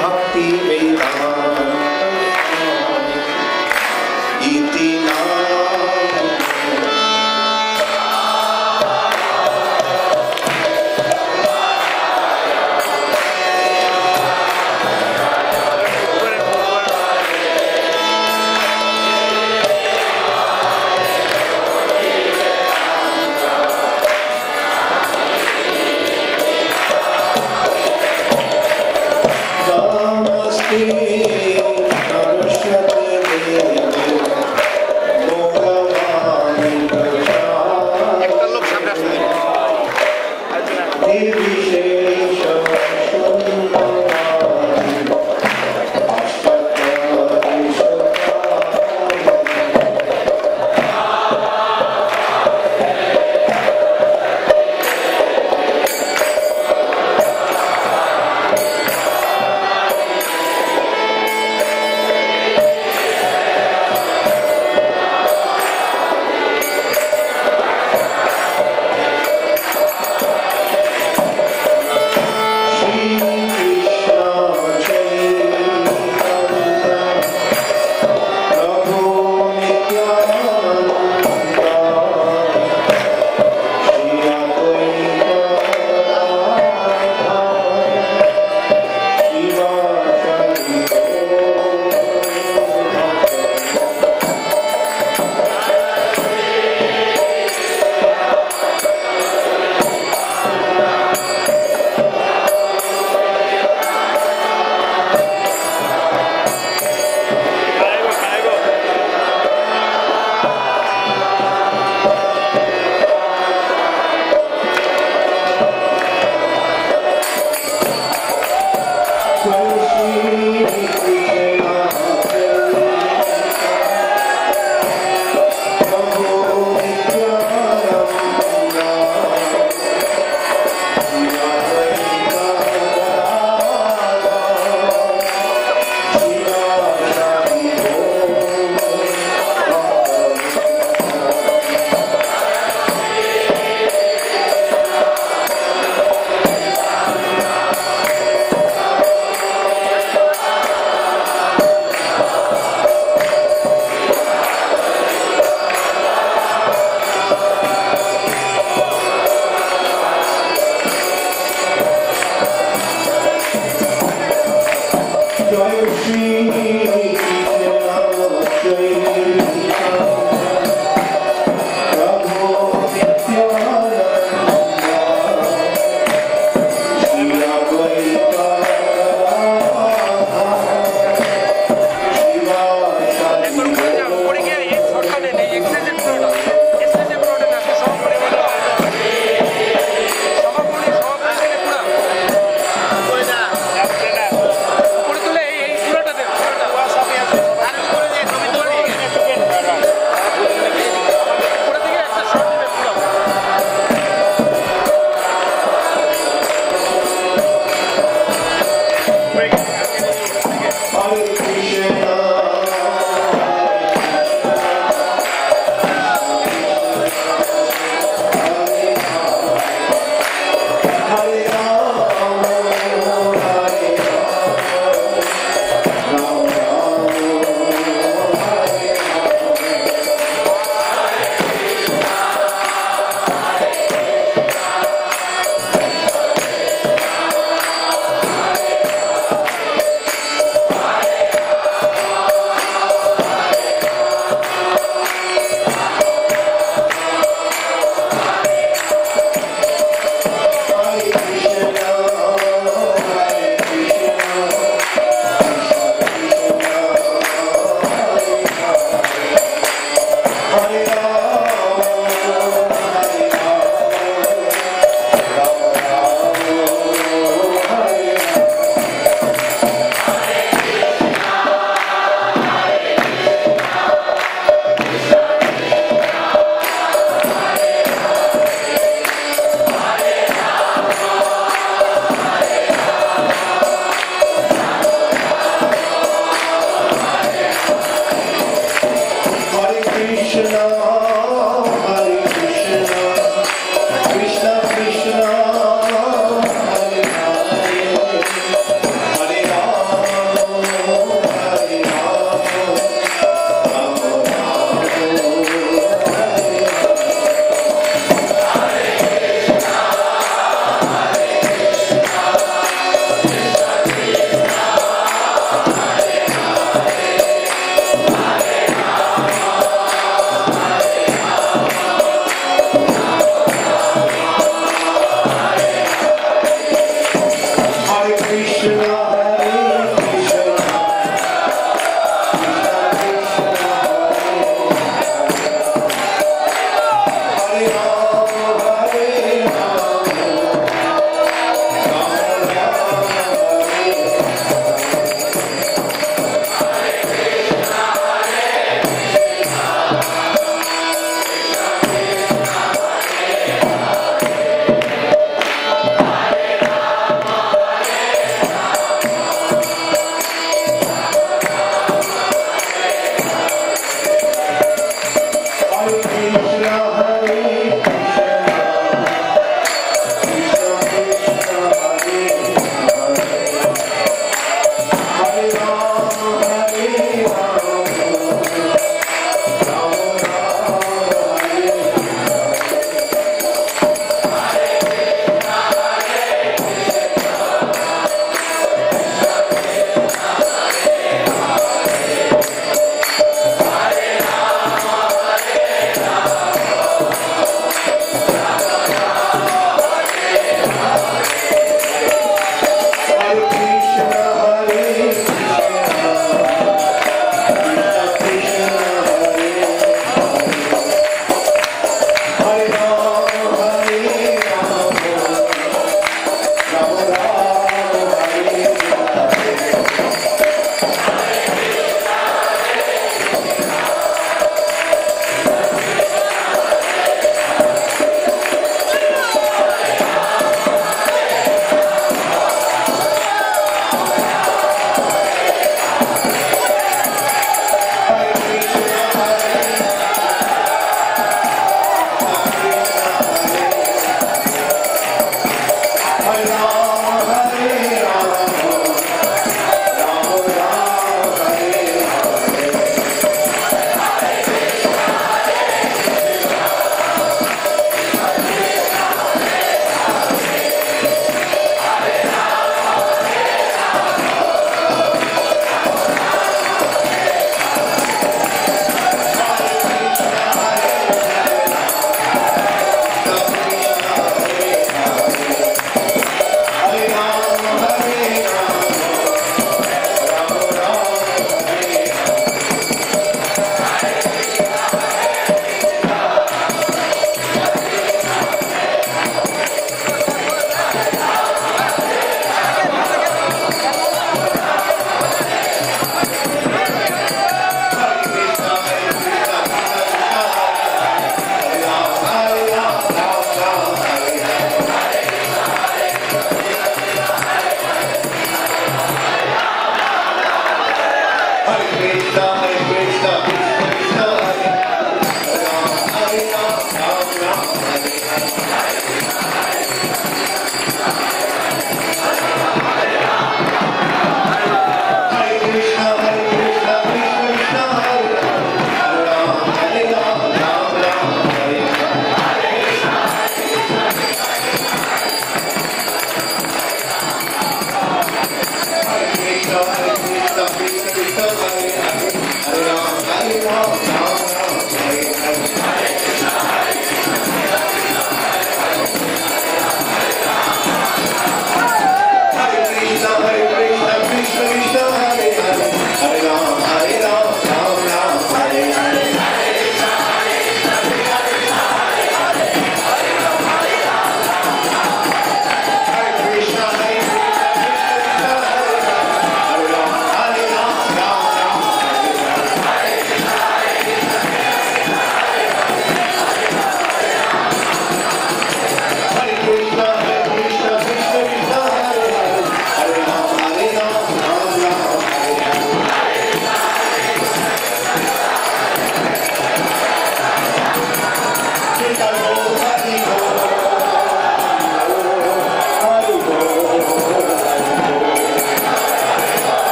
ভক্তি বেদান্ত ইতি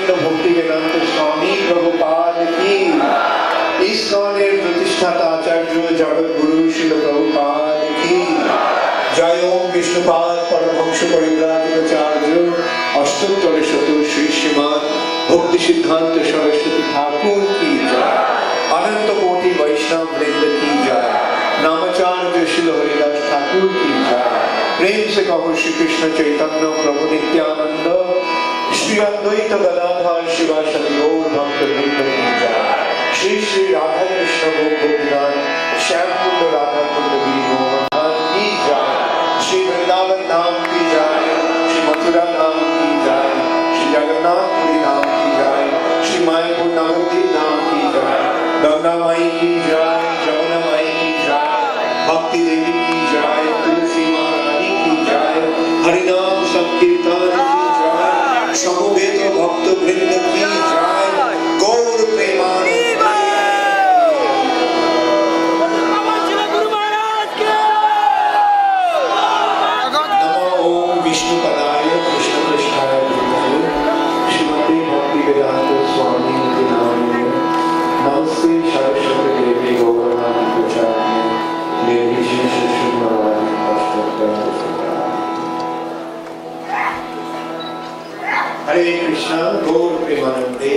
प्रेमानंद भक्ति वेदांत स्वामी प्रभुपाद की, इस्कॉনের প্রতিষ্ঠাতা आचार्य जगत गुरु श्रील प्रभुपाद की जय। ओम विष्णुपाद परमहंस परिव्राजकाचार्य अष्टोत्तर शत श्री श्रीमान भक्ति सिद्धांत सरस्वती ठाकुर की जय। अनंत कोटि वैष्णव वृंद की जय। नामाचार्य श्रील हरिदास ठाकुर की जय। प्रेम से कहो श्री कृष्ण चैतन्य प्रभु नित्यानंद श्री अद्वैत गदाधर शिवासदि गौर भक्त वृंद की जय। श्री श्री राधा कृष्ण गोपीनाथ श्याम कुंड राधा कुंड गिरि गोवर्धन की जय। श्री वृंदावन धाम की जय। श्री मथुरा धाम की जय। श्री जगन्नाथपुरी धाम की जय। श्री मायापुर नवद्वीप धाम की जय। गंगा माई की जय। जमुना माई की जय। भक्ति देवी की जय। तुलसी महारानी की जय। हरिनाम संकीर्तन की जय। समवेत भक्त वृंद की जय। गौर प्रेमानंद विष्णुपदाय कृष्ण कृष्णाय भूतले श्रीमती भक्ति वेदांत स्वामी के नामे नमस्ते सरस्वती देवी गौरवाणी प्रचारिणे देवी श्री सुषमावाणी अष्टोत्तर हरे कृष्ण गौर प्रेमानंदे।